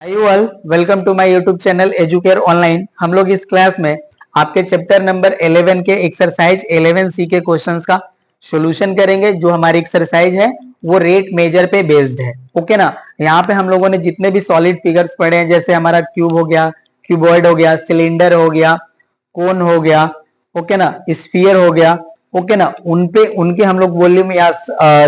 Hi all, welcome to my YouTube channel Educare online. हम लोग इस क्लास में आपके चैप्टर नंबर 11 के एक्सरसाइज 11C के क्वेश्चंस का सॉल्यूशन करेंगे। जो हमारी एक्सरसाइज है वो रेट मेजर पे बेस्ड है। ओके ना। यहाँ पे हम लोगों ने जितने भी सॉलिड फिगर्स पढ़े हैं, जैसे हमारा क्यूब हो गया, क्यूबॉइड हो गया, सिलेंडर हो गया, कोन हो गया, ओके ना, स्फीयर हो गया, ओके ना, उनके हम लोग वॉल्यूम या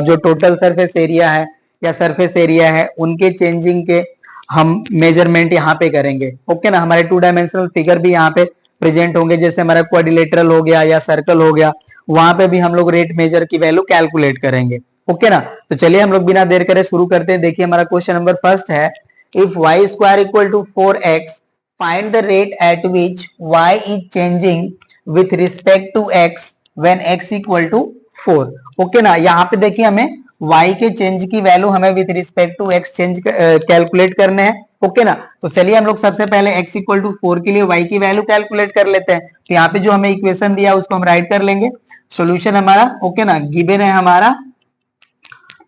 जो टोटल सरफेस एरिया है या सरफेस एरिया है उनके चेंजिंग के हम मेजरमेंट यहाँ पे करेंगे। ओके ना। हमारे 2 डायमेंशनल फिगर भी यहाँ पे प्रेजेंट होंगे, जैसे हमारा क्वाड्रिलेटरल हो गया या सर्कल हो गया, वहां पे भी हम लोग रेट मेजर की वैल्यू कैलकुलेट करेंगे। ओके ना। तो चलिए हम लोग बिना देर करे शुरू करते हैं। देखिए हमारा क्वेश्चन नंबर फर्स्ट है, if y square equal to 4x find the rate at which y is changing with respect to x when x equal to 4। Okay ना। यहाँ पे देखिए हमें y के चेंज की वैल्यू हमें with respect to x change calculate करने हैं। ओके ना। तो चलिए हम लोग सबसे पहले x इक्वल टू 4 के लिए y की वैल्यू कैलकुलेट कर लेते हैं। तो यहाँ पे जो हमें इक्वेशन दिया उसको हम राइट कर लेंगे। सॉल्यूशन हमारा ओके ना, गिवन है हमारा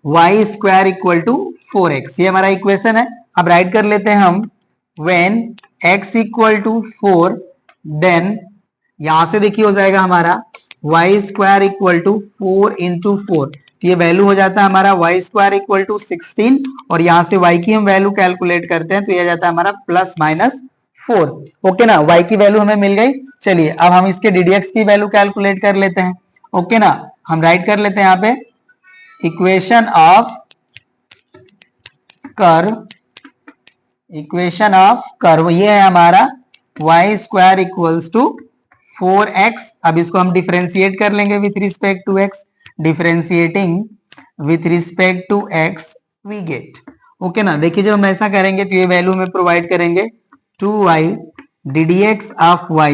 y square equal to 4x, ये हमारा इक्वेशन है। अब राइट कर लेते हैं हम, when x equal to 4 then यहां से देखिए हो जाएगा हमारा y square equal to 4 into 4, तो ये वैल्यू हो जाता है हमारा y स्क्वायर इक्वल टू 16, और यहां से y की हम वैल्यू कैलकुलेट करते हैं तो ये जाता है हमारा प्लस माइनस 4। ओके ना। y की वैल्यू हमें मिल गई। चलिए अब हम इसके ddx की वैल्यू कैलकुलेट कर लेते हैं। ओके ना। हम राइट कर लेते हैं यहाँ पे इक्वेशन ऑफ कर्व, ये है हमारा y square equals to 4x। अब इसको हम डिफरेंशिएट कर लेंगे with respect to x। Differentiating with respect to x we get, okay ना। देखिए जब हम ऐसा करेंगे तो ये वैल्यू में प्रोवाइड करेंगे 2y ddx of y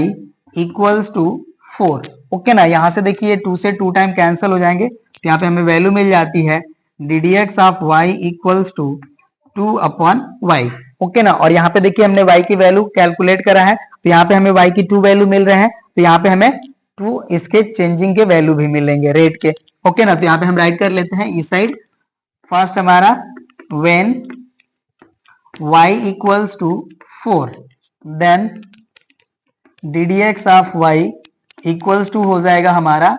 equals to 4। Okay ना। यहां से देखिए 2 से 2 टाइम कैंसिल हो जाएंगे, तो यहाँ पे हमें वैल्यू मिल जाती है ddx of y equals to 2 upon y। Okay ना। और यहाँ पे देखिए हमने y की वैल्यू कैलकुलेट करा है, तो यहाँ पे हमें y की 2 वैल्यू मिल रहे हैं, तो यहाँ पे हमें 2 इसके चेंजिंग के वैल्यू भी मिलेंगे रेट के। ओके ना। तो यहाँ पे हम राइट कर लेते हैं इस साइड। फर्स्ट हमारा when y equals to 4 then ddx of y equals to हो जाएगा हमारा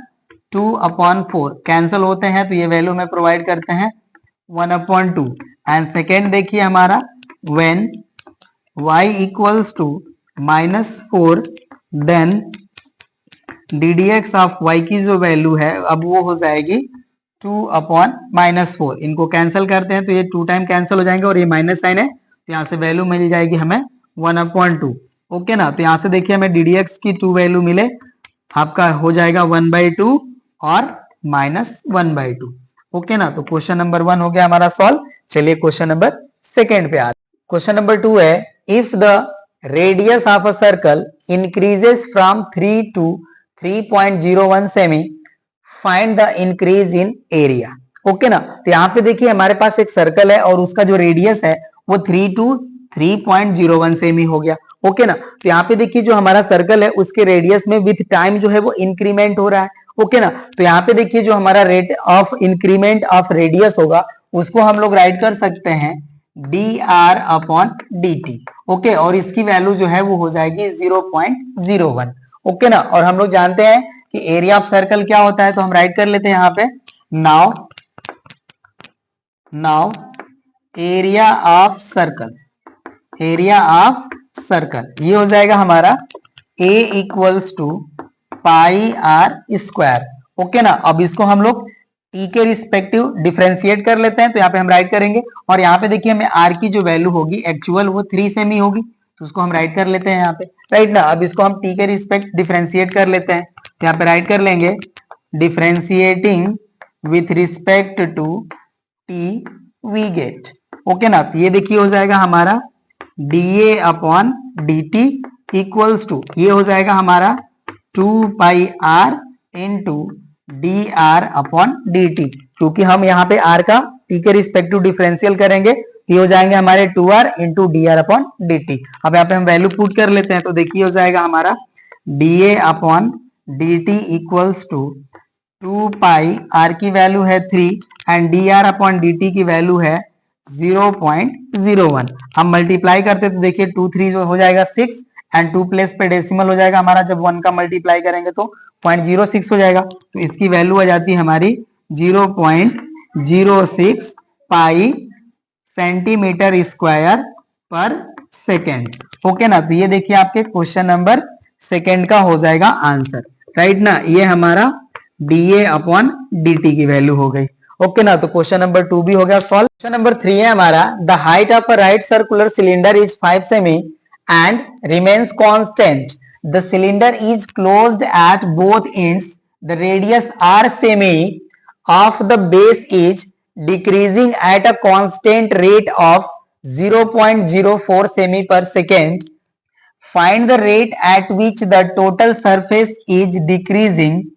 2 अपॉन 4, कैंसिल होते हैं तो ये वैल्यू में प्रोवाइड करते हैं 1 अपॉन 2। एंड सेकेंड देखिए हमारा when y equals to -4 then ddx of y की जो वैल्यू है अब वो हो जाएगी 2 अपॉन -4। इनको कैंसिल करते हैं तो ये 2 टाइम कैंसिल हो जाएंगे और ये माइनस साइन है, तो यहाँ से वैल्यू मिल जाएगी हमें 1 अपॉन 2। ओके ना। तो यहाँ से देखिए हमें ddx की 2 वैल्यू मिले, आपका हो जाएगा 1/2 और -1/2। ओके ना। तो क्वेश्चन नंबर 1 हो गया हमारा सॉल्व। चलिए क्वेश्चन नंबर सेकेंड पे आते। क्वेश्चन नंबर 2 है, if the radius of a circle increases from 3 to 3.01 cm find the increase in area. Okay ना। तो यहाँ पे देखिए हमारे पास एक सर्कल है और उसका जो रेडियस है वो 3 टू 3.01 सेमी हो गया। ओके ना। तो यहाँ पे देखिए जो हमारा सर्कल है उसके रेडियस में विथ टाइम जो है वो इंक्रीमेंट हो रहा है। ओके ना। तो यहाँ पे देखिए जो हमारा rate of increment of radius होगा उसको हम लोग राइट कर सकते हैं dr अपॉन dt। ओके। और इसकी वैल्यू जो है वो हो जाएगी 0.01। ओके ना। और हम लोग जानते हैं कि एरिया ऑफ सर्कल क्या होता है, तो हम राइट कर लेते हैं यहाँ पे नाउ एरिया ऑफ सर्कल ये हो जाएगा हमारा a equals to pi are square. Okay ना। अब इसको हम लोग t के रिस्पेक्टिव डिफरेंशिएट कर लेते हैं, तो यहाँ पे हम राइट करेंगे और यहाँ पे देखिए हमें r की जो वैल्यू होगी एक्चुअल वो 3 सेमी होगी, तो उसको हम राइट कर लेते हैं यहाँ पे, राइट ना। अब इसको हम t के रिस्पेक्ट डिफरेंशिएट कर लेते हैं, तो यहाँ पे राइट कर लेंगे differentiating with respect to t we get. Okay ना। तो ये देखिए हो जाएगा हमारा dA upon dt equals to, ये हो जाएगा हमारा 2 pi r into dr upon dt, क्योंकि हम यहाँ पे r का t के रिस्पेक्टिव डिफरेंशियल करेंगे, ये हो जाएंगे हमारे 2r into dr upon dt। अब यहाँ पे हम वैल्यू पुट कर लेते हैं, तो देखिए हो जाएगा हमारा dA upon dt equals to 2 pi r की वैल्यू है 3 एंड dr अपॉन dt की वैल्यू है 0.01। हम मल्टीप्लाई करते तो देखिए 2 3 जो हो जाएगा 6 एंड 2 प्लेस पे डेसिमल हो जाएगा हमारा, जब 1 का मल्टीप्लाई करेंगे तो 0.06 हो जाएगा, तो इसकी वैल्यू आ जाती है हमारी 0.06 पाई सेंटीमीटर स्क्वायर पर सेकेंड। ओके ना, तो ये देखिए आपके क्वेश्चन नंबर सेकेंड का हो जाएगा आंसर, राइट ना। ये हमारा dA अपॉन dt की वैल्यू हो गई। ओके ना, तो क्वेश्चन नंबर 2 भी हो गया सॉल्व। क्वेश्चन नंबर 3 है हमारा, the height of a right circular cylinder is 5 cm and remains constant, the cylinder is closed at both ends, the radius R cm of the base is decreasing at a constant rate of 0.04 semi per second. Find the rate at which the total surface is decreasing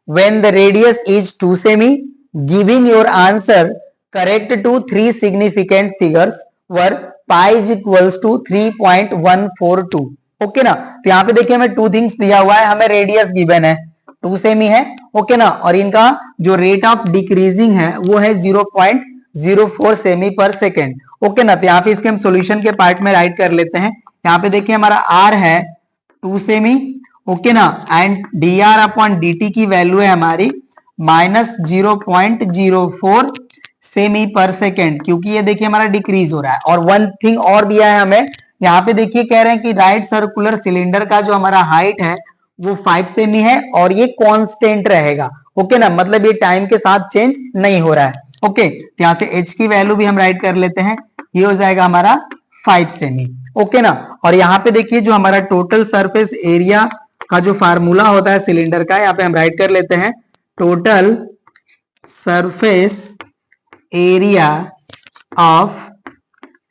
when the radius is 2 semi. Giving your answer correct to 3 significant figures were pi is equals to 3.142. Okay ना, तो यहाँ पे देखिए हमें 2 things दिया हुआ है, हमें रेडियस गिवन है 2 सेमी है, ओके ना, और इनका जो रेट ऑफ डिक्रीजिंग है वो है 0.04 सेमी पर सेकेंड। ओके ना, तो यहाँ पे इसके हम सॉल्यूशन के पार्ट में राइट कर लेते हैं। यहाँ पे देखिए हमारा आर है 2 सेमी, ओके ना, and d are upon D T की वैल्यू है हमारी -0.04 सेमी पर सेकेंड, क्योंकि ये देखिए हमारा डिक्रीज हो रहा है। और वन थिंग और दिया है हमें, यहाँ पे देखिए कह रहे हैं कि राइट सर्कुलर सिलेंडर का जो हमारा हाइट है वो 5 सेमी है और ये कांस्टेंट रहेगा। ओके ना, मतलब ये टाइम के साथ चेंज नहीं हो रहा है। ओके, तो यहाँ से h की वैल्यू भी हम राइट कर लेते हैं, ये हो जाएगा हमारा 5 सेमी। ओके ना, और यहाँ पे देखिए जो हमारा टोटल सरफेस एरिया का जो फार्मूला होता है सिलेंडर का, यहाँ पे हम राइट कर लेते हैं, total surface area of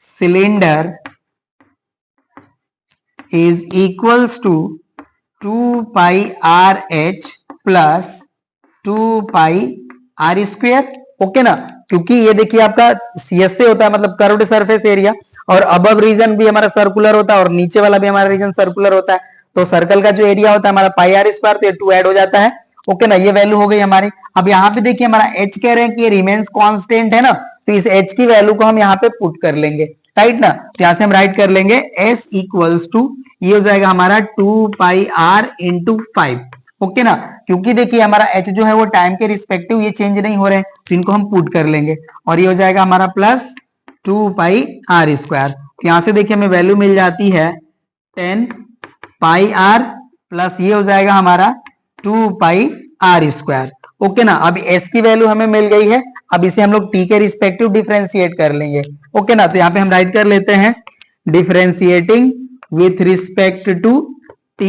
cylinder is equals to 2 pi r h plus 2 pi r square. Okay ना, क्योंकि ये देखिए आपका CS से होता है, मतलब कर्व्ड सरफेस एरिया, और अबव रीजन भी हमारा सर्कुलर होता है और नीचे वाला भी हमारा रीजन सर्कुलर होता है, तो सर्कल का जो एरिया होता है हमारा पाई आर स्क्वायर, तो ये 2 ऐड हो जाता है। ओके ना, ये वैल्यू हो गई हमारी। अब यहाँ पे देखिए हमारा h कह रहे हैं कि ये रिमेन्स कांस्टेंट है ना, तो इस h की वैल्यू को हम यहाँ पे पुट कर लेंगे, राइट ना। तो यहाँ से हम राइट कर लेंगे s इक्वल्स टू, ये हो जाएगा हमारा 2 पाई r इंटू 5। ओके ना, क्योंकि देखिए हमारा h जो है वो टाइम के रिस्पेक्टिव ये चेंज नहीं हो रहे हैं, तो इनको हम पुट कर लेंगे और ये हो जाएगा हमारा प्लस 2 पाई r स्क्वायर। तो यहाँ से देखिए हमें वैल्यू मिल जाती है 10 पाई r प्लस ये हो जाएगा हमारा 2 पाई r स्क्वायर। ओके ना, अब s की वैल्यू हमें मिल गई है, अब इसे हम लोग t के रिस्पेक्टिव डिफरेंशिएट कर लेंगे। ओके ना, तो यहाँ पे हम राइट कर लेते हैं, differentiating with respect to t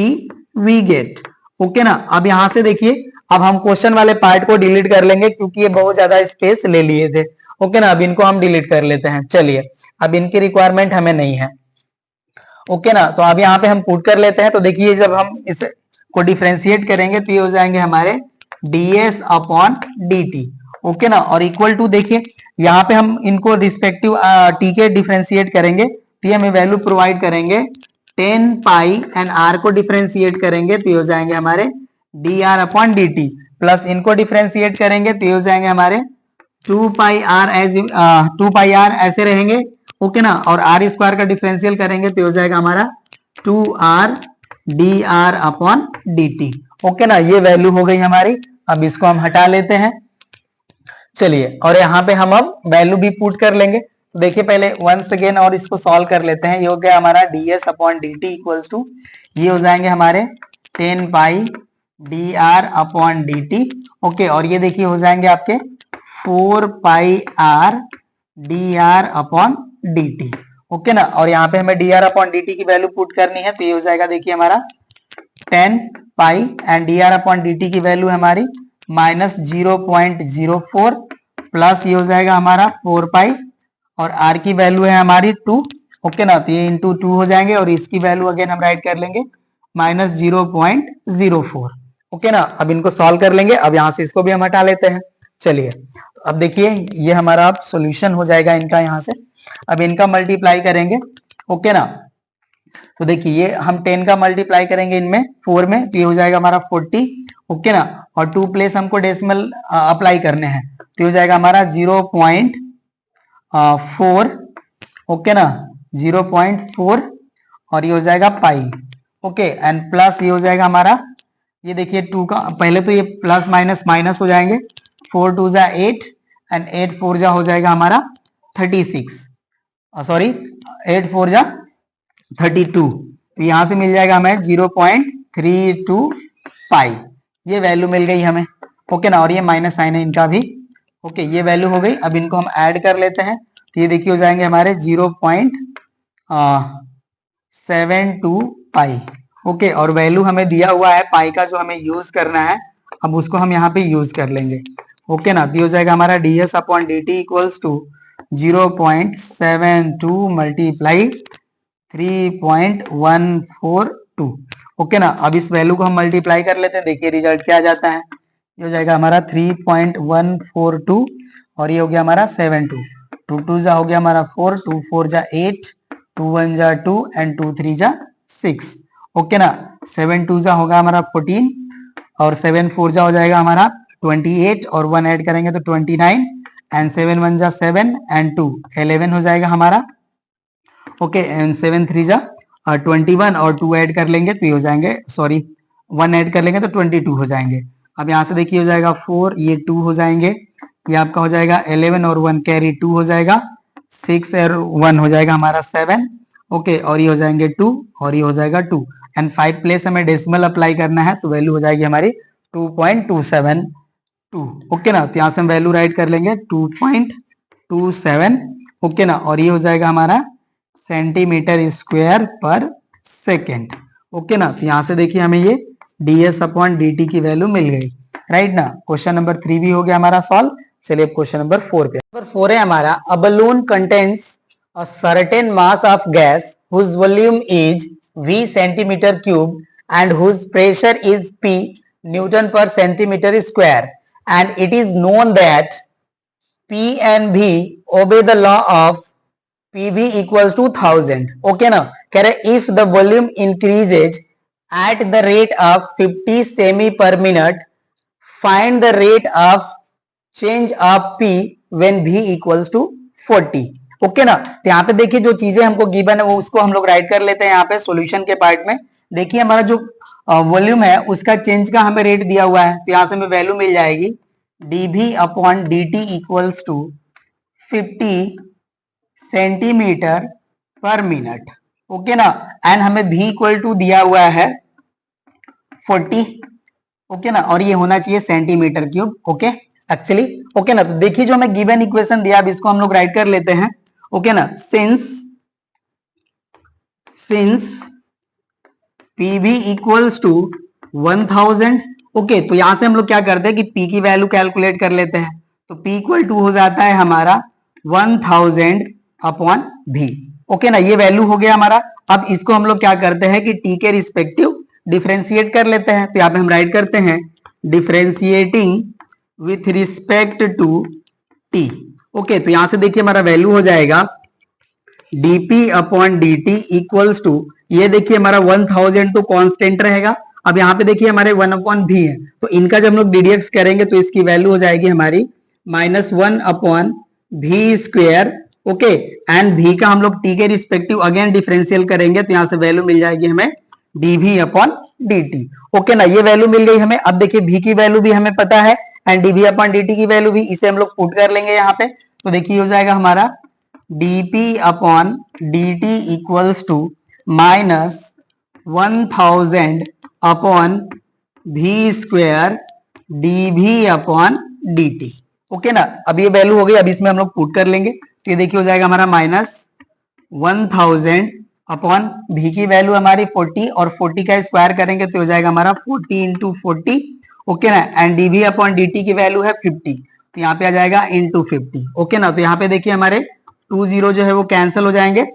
we get. Okay ना, अब यहां से देखिए अब हम क्वेश्चन वाले पार्ट को डिलीट कर लेंगे क्योंकि ये बहुत ज्यादा स्पेस ले लिए थे। ओके ना, अब इनको हम डिलीट कर लेते हैं। चलिए, अब इनकी रिक्वायरमेंट हमें नहीं है। ओके ना, तो अब यहाँ पे हम पुट कर लेते हैं, तो देखिए जब हम इस को डिफरेंशिएट करेंगे तो ये हो जाएंगे हमारे ds अपॉन dt। ओके ना, और इक्वल टू देखिए यहाँ पे हम इनको रिस्पेक्टिव t के डिफरेंशिएट करेंगे तो ये हमें वैल्यू प्रोवाइड करेंगे 10 पाई एंड r को डिफरेंशिएट करेंगे तो ये हो जाएंगे हमारे dr अपॉन dt, प्लस इनको डिफरेंशिएट करेंगे तो ये हो जाएंगे हमारे 2 पाई r ऐसे रहेंगे। ओके ना, और r स्क्वायर का डिफरेंशियल करेंगे तो हो जाएगा हमारा 2r dr upon dt। Okay ना, ये वैल्यू हो गई हमारी। अब इसको हम हटा लेते हैं। चलिए, और यहाँ पे हम अब वैल्यू भी पुट कर लेंगे। तो देखिए पहले वंस अगेन और इसको सॉल्व कर लेते हैं। ये हो गया हमारा ds upon dt equals to, ये हो जाएंगे हमारे 10 pi dr upon dt। Okay, और ये देखिए हो जाएंगे आपके 4 pi r dr upon dt। Okay ना, और यहाँ पे हमें dr अपॉन dt की वैल्यू पुट करनी है, तो ये हो जाएगा देखिए हमारा 10 pi and dr upon dt की वैल्यू हमारी -0.04 प्लस ये हो जाएगा हमारा 4 पाई और r की वैल्यू है हमारी 2। ओके ना, तो ये इंटू 2 हो जाएंगे और इसकी वैल्यू अगेन हम राइट कर लेंगे -0.04। ओके ना, अब इनको सॉल्व कर लेंगे। अब यहाँ से इसको भी हम हटा लेते हैं। चलिए, तो अब देखिए ये हमारा अब सॉल्यूशन हो जाएगा इनका। यहाँ से अब इनका मल्टीप्लाई करेंगे। ओके ना, तो देखिए ये हम 10 का मल्टीप्लाई करेंगे इनमें 4 में, तो ये हो जाएगा हमारा 40। ओके ना, और 2 प्लेस हमको डेसिमल अप्लाई करने हैं, तो हो जाएगा हमारा 0.04 4, ओके ना, 0.4 और ये हो जाएगा पाई, ओके, एंड प्लस ये हो जाएगा हमारा, ये देखिए 2 का पहले तो ये प्लस माइनस माइनस हो जाएंगे, 4 2 जा 8 एंड 8 4 जा हो जाएगा हमारा 36, सॉरी 8 4 जा 32, तो यहां से मिल जाएगा हमें 0.32 पाई, ये वैल्यू मिल गई हमें, ओके ना, और ये माइनस साइन है इनका भी, ओके, ये वैल्यू हो गई। अब इनको हम ऐड कर लेते हैं, तो ये देखिए हो जाएंगे हमारे 0.72 पाई, ओके, और वैल्यू हमें दिया हुआ है पाई का जो हमें यूज करना है, अब उसको हम यहाँ पे यूज कर लेंगे, ओके ना, तो हो जाएगा हमारा ds upon dt equals to 0.72 multiply 3.142, okay ना। अब इस वैल्यू को हम मल्टीप्लाई कर लेते हैं, देखिए रिजल्ट क्या आ जाता है, ये हो जाएगा हमारा 3.142 और ये हो गया हमारा 72, 2 2 जा हो गया हमारा 4, 2 4 जा 8, 2 1 जा 2 एंड 2 3 जा 6, ओके ना, 7 2 जा होगा हमारा 14 और 7 4 जा हो जाएगा हमारा 28 और 1 ऐड करेंगे तो 29 एंड 7 1 जा 7 एंड 2 11 हो जाएगा हमारा, ओके, एंड 7 3 जा 21 और 2 ऐड कर लेंगे तो ये हो जाएंगे, सॉरी 1 ऐड कर लेंगे तो 22 हो जाएंगे। अब यहाँ से देखिए हो जाएगा 4, ये 2 हो जाएंगे, ये आपका हो जाएगा 11 और 1 कैरी 2 हो जाएगा, 6 और 1 हो जाएगा हमारा 7, ओके, और ये हो जाएंगे 2 और ये हो जाएगा 2 एंड 5 प्लेस हमें डेसिमल अप्लाई करना है तो वैल्यू हो जाएगी हमारी 2.272, ओके ना, तो यहाँ से हम वैल्यू राइट कर लेंगे 2.27, ओके ना, और ये हो जाएगा हमारा सेंटीमीटर स्क्वायर पर सेकेंड, ओके ना, तो यहाँ से देखिए हमें ये ds अपॉन dt की वैल्यू मिल गई, राइट ना। क्वेश्चन नंबर 3 भी हो गया हमारा सॉल्व। चलिए क्वेश्चन नंबर 4 पे, नंबर 4 है हमारा, a balloon contains a certain mass of gas whose volume is v centimeter cube and whose pressure is p Newton per centimeter square, and it is known that p and v obey the law of pv equals to 1000, okay ना, कह रहे if the volume increases at the rate of 50 semi per minute, find the rate of change of p when v equals to 40, okay ना। तो यहाँ पे देखिए जो चीजें हमको गिवन है वो उसको हम लोग राइट कर लेते हैं यहाँ पे सॉल्यूशन के पार्ट में। देखिए हमारा जो वॉल्यूम है उसका चेंज का हमें रेट दिया हुआ है, तो यहाँ से हमें वैल्यू मिल जाएगी dv upon dt equals to 50 centimeter पर मिनट, ओके ना, एंड हमें v इक्वल टू दिया हुआ है 40, ओके ना, और ये होना चाहिए centimetre cube, okay actually, okay ना। तो देखिए जो हमें गिवन इक्वेशन दिया, अब इसको हम लोग राइट कर लेते हैं, ओके ना, since pv equals to 1000, okay, तो यहां से हम लोग क्या करते हैं कि p की वैल्यू कैलकुलेट कर लेते हैं, तो p इक्वल टू हो जाता है हमारा 1000 अपॉन v, ओके ना, ये वैल्यू हो गया हमारा। अब इसको हम लोग क्या करते हैं कि t के रिस्पेक्टिव डिफरेंशिएट कर लेते हैं, तो यहाँ पे हम राइट करते हैं differentiating with respect to t, okay, तो यहां से देखिए हमारा वैल्यू हो जाएगा dp upon dt equals to, ये देखिए हमारा 1000 तो कांस्टेंट रहेगा, अब यहाँ पे देखिए हमारे 1 अपॉन v है, तो इनका जब हम लोग ddx करेंगे तो इसकी वैल्यू हो जाएगी हमारी -1 upon v square, okay, and v का हम लोग t के रिस्पेक्टिव अगेन डिफरेंशियल करेंगे तो यहाँ से वैल्यू मिल जाएगी हमें dv अपॉन dt, ओके ना, ये वैल्यू मिल गई हमें। अब देखिए v की वैल्यू भी हमें पता है एंड dv अपॉन dt की वैल्यू भी, इसे हम लोग पुट कर लेंगे यहाँ पे, तो देखिए हो जाएगा हमारा dp upon dt equals to -1000 upon v square dv upon dt, okay ना। अब ये वैल्यू हो गई, अब इसमें हम लोग पुट कर लेंगे, तो ये देखिए हो जाएगा हमारा -1000 अपॉन v की वैल्यू हमारी 40 और 40 का स्क्वायर करेंगे तो हो जाएगा हमारा 40 इंटू 40, ओके ना, एंड dv अपॉन dt की वैल्यू है 50, तो यहाँ पे आ जाएगा इंटू 50, ओके ना। तो यहाँ पे देखिए हमारे 2 0 जो है वो कैंसिल हो जाएंगे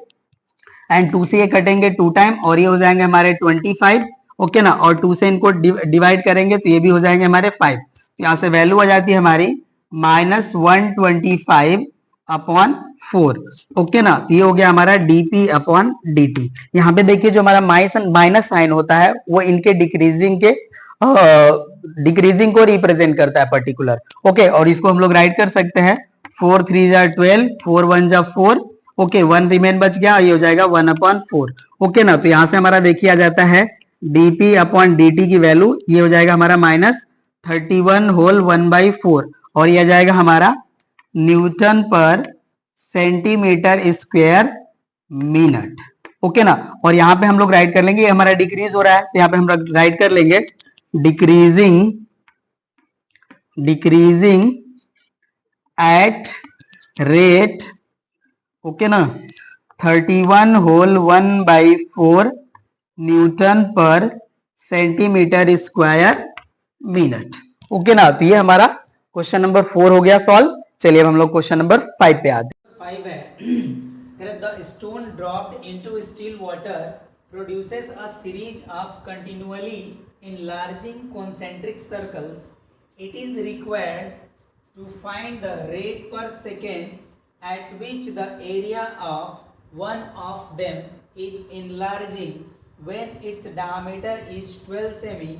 एंड 2 से ये कटेंगे 2 टाइम और ये हो जाएंगे हमारे 25, ओके ना, और 2 से इनको डिवाइड करेंगे तो ये भी हो जाएंगे हमारे 5, तो यहाँ से वैल्यू आ जाती है हमारी -125 अपॉन 4, ओके ना, तो ये हो गया हमारा dp अपॉन dt। यहाँ पे देखिए जो हमारा माइनस साइन होता है वो इनके डिक्रीजिंग को रिप्रेजेंट करता है पर्टिकुलर, ओके, और इसको हम लोग राइट कर सकते हैं 4 3 जा 12, 4 1 जा 4, ओके 1 रिमेन बच गया, ये हो जाएगा 1/4। ओके ना, तो यहां से हमारा देखिए आ जाता है dp अपॉन dt की वैल्यू, ये हो जाएगा हमारा -31 होल 1/4, और ये आ जाएगा हमारा न्यूटन पर सेंटीमीटर स्क्वायर मिनट। ओके ना, और यहाँ पे हम लोग राइट कर लेंगे, ये हमारा डिक्रीज हो रहा है, तो यहाँ पे हम राइट कर लेंगे डिक्रीजिंग एट रेट, ओके ना, 31 होल 1/4 न्यूटन पर सेंटीमीटर स्क्वायर मिनट। ओके ना, तो ये हमारा क्वेश्चन नंबर 4 हो गया सॉल्व। चलिए अब हम लोग क्वेश्चन नंबर 5 पे आते हैं। 5 है the stone dropped into still water produces a series of continually enlarging concentric circles. It is required to find the rate per second at which the area of one of them is enlarging when its diameter is 12 semi.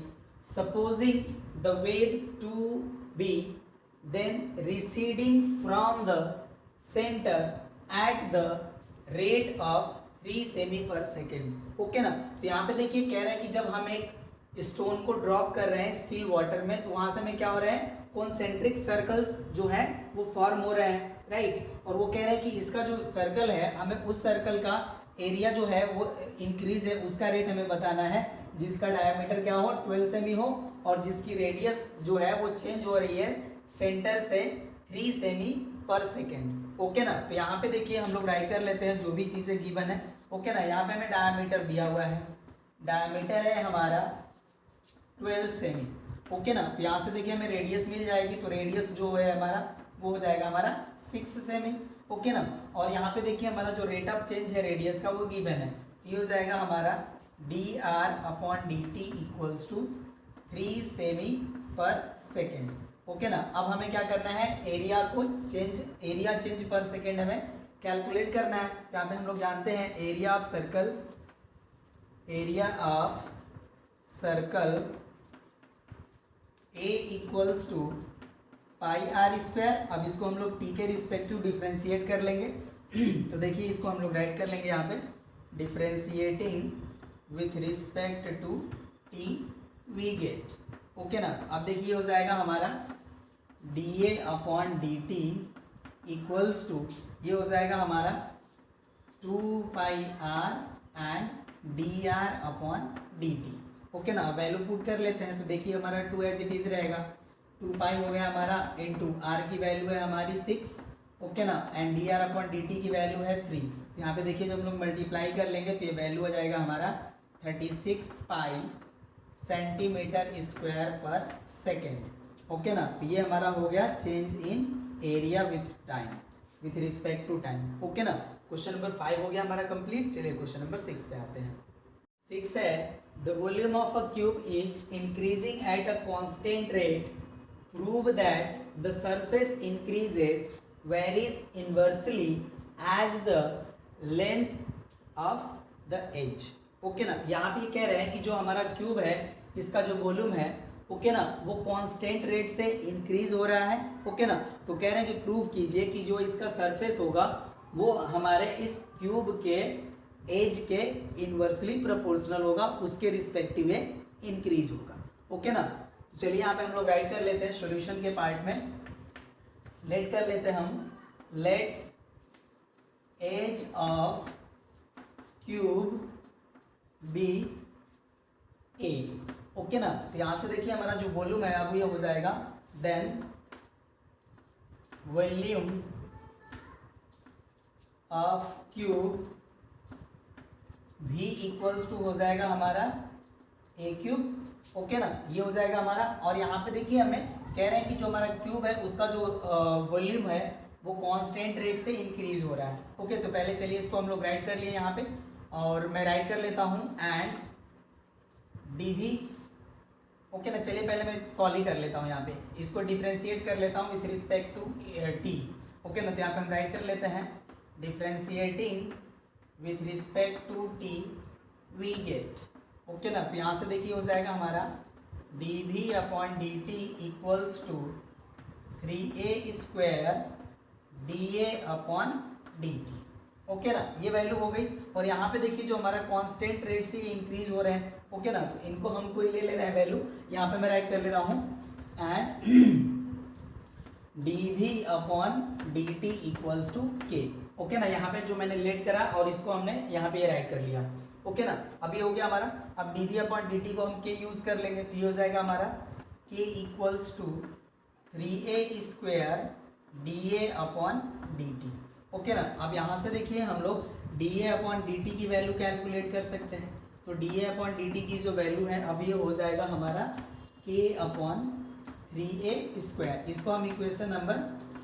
Supposing the wave to be then receding from the center at the rate of 3 cm पर second. Okay ना, तो यहाँ पे देखिए कह रहा है कि जब हम एक स्टोन को ड्रॉप कर रहे हैं स्टील वाटर में, तो वहां से हमें क्या हो रहा है, कॉन्सेंट्रिक सर्कल्स जो है वो फॉर्म हो रहे हैं, राइट। और वो कह रहा है कि इसका जो सर्कल है, हमें उस सर्कल का एरिया जो है वो इंक्रीज है, उसका रेट हमें बताना है, जिसका डायमीटर क्या हो, 12 सेमी हो, और जिसकी रेडियस जो है वो चेंज हो रही है सेंटर से 3 सेमी पर सेकेंड। ओके ना, तो यहाँ पे देखिए हम लोग राइट कर लेते हैं जो भी चीज़ें गिवन है। ओके ना, यहाँ पे हमें डायमीटर दिया हुआ है, डायमीटर है हमारा 12 सेमी। ओके ना, तो यहाँ से देखिए हमें रेडियस मिल जाएगी, तो रेडियस जो है हमारा वो हो जाएगा हमारा 6 सेमी। ओके ना, और यहाँ पे देखिए हमारा जो रेट ऑफ चेंज है रेडियस का वो गिवन है, ये हो जाएगा हमारा dr/dt इक्वल्स टू 3 सेमी पर सेकेंड। ओके ना, अब हमें क्या करना है, एरिया चेंज पर सेकेंड हमें कैलकुलेट करना है। यहाँ पे हम लोग जानते हैं area of circle A equals to pi are square. अब इसको हम लोग टी के रिस्पेक्टिव डिफ्रेंशिएट कर लेंगे तो देखिए इसको हम लोग राइट कर लेंगे यहाँ पे, differentiating with respect to T we get. Okay ना, अब देखिए हो जाएगा हमारा dA/dt इक्वल्स टू, ये हो जाएगा हमारा 2 pi are and dr/dt। Okay ना, वैल्यू पुट कर लेते हैं, तो देखिए हमारा 2 एज इट इज रहेगा, 2 पाई हो गया हमारा इनटू आर की वैल्यू है हमारी 6। ओके ना, एंड dr/dt की वैल्यू है 3। तो यहाँ पे देखिए जब हम लोग मल्टीप्लाई कर लेंगे तो ये वैल्यू आ जाएगा हमारा 36 पाई सेंटीमीटर स्क्वायर पर सेकेंड। ओके ना, तो ये हमारा हो गया change in area with time, with respect to time. Okay ना, क्वेश्चन नंबर 5 हो गया हमारा कंप्लीट। चलिए क्वेश्चन नंबर 6 पे आते हैं। 6 है the volume of a cube is increasing at a constant rate, prove that the surface increases varies inversely as the length of the edge. Okay ना, यहाँ पे कह रहे हैं कि जो हमारा क्यूब है इसका जो वॉल्यूम है, ओके ना, वो कांस्टेंट रेट से इंक्रीज हो रहा है। ओके ना, तो कह रहे हैं कि प्रूव कीजिए कि जो इसका सरफेस होगा वो हमारे इस क्यूब के एज के इनवर्सली प्रोपोर्शनल होगा, उसके रिस्पेक्टिव इंक्रीज होगा। ओके ना, तो चलिए यहाँ पे हम लोग राइट कर लेते हैं सॉल्यूशन के पार्ट में। लेट कर लेते हैं हम, let edge of cube be A. Okay ना, तो यहाँ से देखिए हमारा जो वॉल्यूम है अब ये हो जाएगा, देन वॉल्यूम ऑफ क्यूब भी इक्वल्स टू हो जाएगा हमारा ए क्यूब। ओके ना, ये हो जाएगा हमारा, और यहाँ पे देखिए हमें कह रहे हैं कि जो हमारा क्यूब है उसका जो वॉल्यूम है वो कांस्टेंट रेट से इंक्रीज हो रहा है। ओके, तो पहले चलिए इसको हम लोग राइट कर लिए यहाँ पे, और मैं राइट कर लेता हूँ एंड डी भी। ओके ना, चलिए पहले मैं सॉल्व ही कर लेता हूँ, यहाँ पे इसको डिफ्रेंशिएट कर लेता हूँ with respect to t. Okay ना, तो यहाँ पे हम राइट कर लेते हैं, differentiating with respect to T we get. Okay ना, तो यहाँ से देखिए हो जाएगा हमारा dV/dt equals to 3a² dA/dt। Okay ना, ये वैल्यू हो गई। और यहाँ पे देखिए जो हमारा कांस्टेंट रेट से इंक्रीज हो रहे हैं, ओके ना, तो इनको हम कोई ले रहे हैं वैल्यू, यहाँ पे मैं राइट कर ले रहा हूँ and dV/dt equals to k। Okay ना, यहाँ पे जो मैंने लेट करा और इसको हमने यहाँ पे ये राइट कर लिया। ओके ना, अब ये हो गया हमारा। अब dV/dt को हम k यूज कर लेंगे, तो ये हो जाएगा हमारा k equals to 3a² dA/dt। Okay ना, अब यहाँ से देखिए हम लोग dA/dt की वैल्यू कैलकुलेट कर सकते हैं। तो dA/dt की जो वैल्यू है अब ये हो जाएगा हमारा k/3a²। इसको हम इक्वेशन नंबर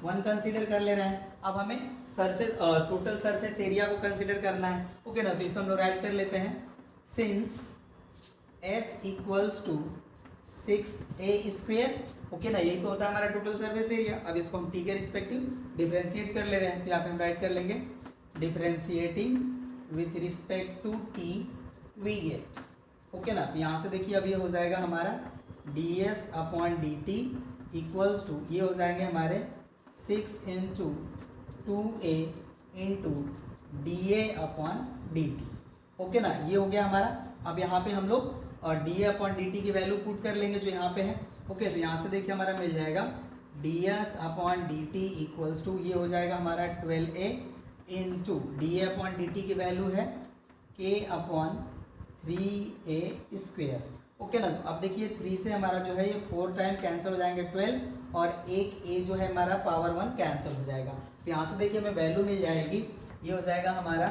1 कंसीडर कर ले रहे हैं। अब हमें सरफेस टोटल सरफेस एरिया को कंसीडर करना है। ओके ना, तो इसे हम लोग राइट कर लेते हैं। Since S equals to 6a²। Okay ना, यही तो होता है हमारा टोटल सरफेस एरिया। अब इसको हम t के रिस्पेक्टिव डिफरेंशिएट कर ले रहे हैं, तो यहाँ पे हम राइट कर लेंगे differentiating with respect to t we get. Okay ना, तो यहाँ से देखिए अब ये हो जाएगा हमारा ds/dt इक्वल्स टू, ये हो जाएंगे हमारे 6 × 2a × dA/dt। ओके ना, ये हो गया हमारा। अब यहाँ पे हम लोग dA/dt की वैल्यू पुट कर लेंगे जो यहाँ पे है। ओके, तो यहाँ से देखिए हमारा मिल जाएगा ds/dt इक्वल्स टू, ये हो जाएगा हमारा 12a × dA/dt की वैल्यू है k/3a²। ओके ना, तो अब देखिए 3 से हमारा जो है ये 4 टाइम कैंसिल हो जाएंगे 12, और एक a जो है हमारा पावर 1 कैंसिल हो जाएगा। तो यहाँ से देखिए हमें वैल्यू मिल जाएगी, ये हो जाएगा हमारा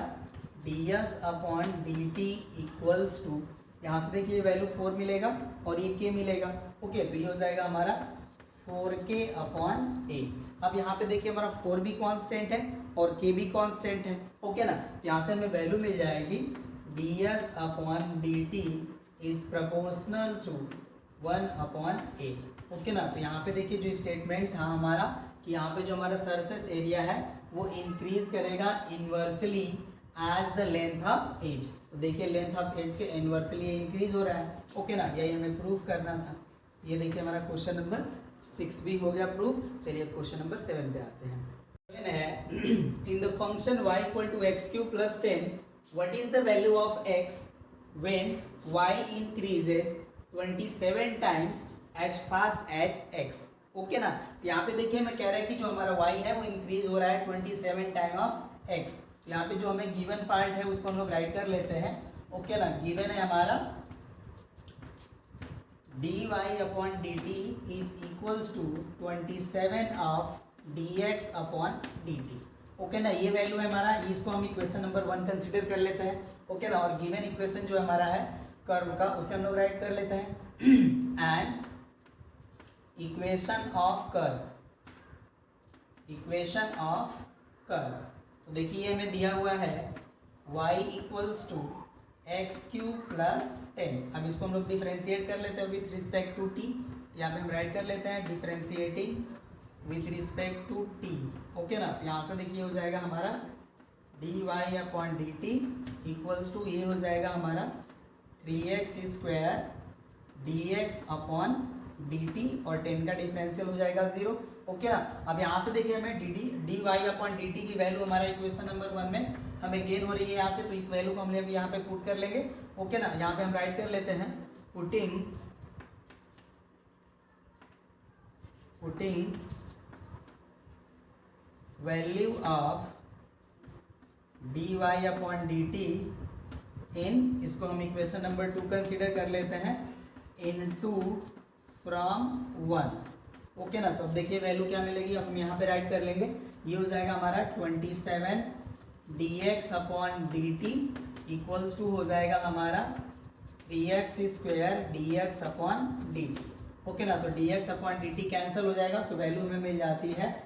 ds/dt इक्वल्स टू, यहाँ से देखिए वैल्यू 4 मिलेगा और ये k मिलेगा। ओके, तो ये हो जाएगा हमारा 4k/a। अब यहाँ पे देखिए हमारा 4 भी कांस्टेंट है और k भी कांस्टेंट है। ओके ना, तो यहाँ से हमें वैल्यू मिल जाएगी ds/dt is proportional to 1/a। Okay ना, तो यहाँ पे देखिए जो स्टेटमेंट था हमारा कि यहाँ पे जो हमारा सरफेस एरिया है वो इंक्रीज करेगा inversely as the length of edge. तो देखिए लेंथ ऑफ एज के इन्वर्सली इंक्रीज हो रहा है। ओके ना, यही हमें प्रूव करना था। ये देखिए हमारा क्वेश्चन नंबर 6 भी हो गया प्रूव। चलिए क्वेश्चन नंबर 7 पे आते हैं। In the function y = x³ + 10 what is the value of x when y increases 27 times as fast as x। Okay ना, तो यहाँ पे देखिए हमें कह रहा है कि जो हमारा y है वो इंक्रीज हो रहा है 27 टाइम ऑफ x। यहाँ पे जो हमें गिवन पार्ट है उसको हम लोग राइट कर लेते हैं। ओके ना, गिवन है हमारा dy/dt is equals to 27 of dx/dt। Okay ना, ये वैल्यू है हमारा, इसको हम इक्वेशन नंबर 1 कंसीडर कर लेते हैं। ओके ना, और गिवन इक्वेशन जो हमारा है कर्व का उसे हम लोग राइट कर लेते हैं एंड इक्वेशन ऑफ कर्व। तो देखिए ये हमें दिया हुआ है y इक्वल्स टू x³ + 10। अब इसको हम लोग डिफरेंशिएट कर लेते हैं विथ रिस्पेक्ट टू t। यहाँ पे हम राइट कर लेते हैं differentiating with respect to t। Okay ना, तो यहाँ से देखिए हो जाएगा हमारा dy/dt इक्वल्स टू, ये हो जाएगा हमारा 3x² dx/dt और 10 का डिफरेंशियल हो जाएगा 0। ओके ना, अब यहाँ से देखिए हमें dy/dt की वैल्यू हमारा इक्वेशन नंबर 1 में हमें गेन हो रही है यहाँ से, तो इस वैल्यू को हम लोग यहाँ पे पुट कर लेंगे। ओके ना, यहाँ पे हम राइट कर लेते हैं पुटिंग वैल्यू ऑफ dy/dt इन, इसको हम इक्वेशन नंबर 2 कंसीडर कर लेते हैं इन 2 फ्रॉम 1। ओके ना, तो अब देखिए वैल्यू क्या मिलेगी, अब हम यहाँ पे राइट कर लेंगे। ये हो जाएगा हमारा 27 dx/dt इक्वल्स टू हो जाएगा हमारा 3x² dx/dt। ओके ना, तो dx/dt कैंसिल हो जाएगा, तो वैल्यू हमें मिल जाती है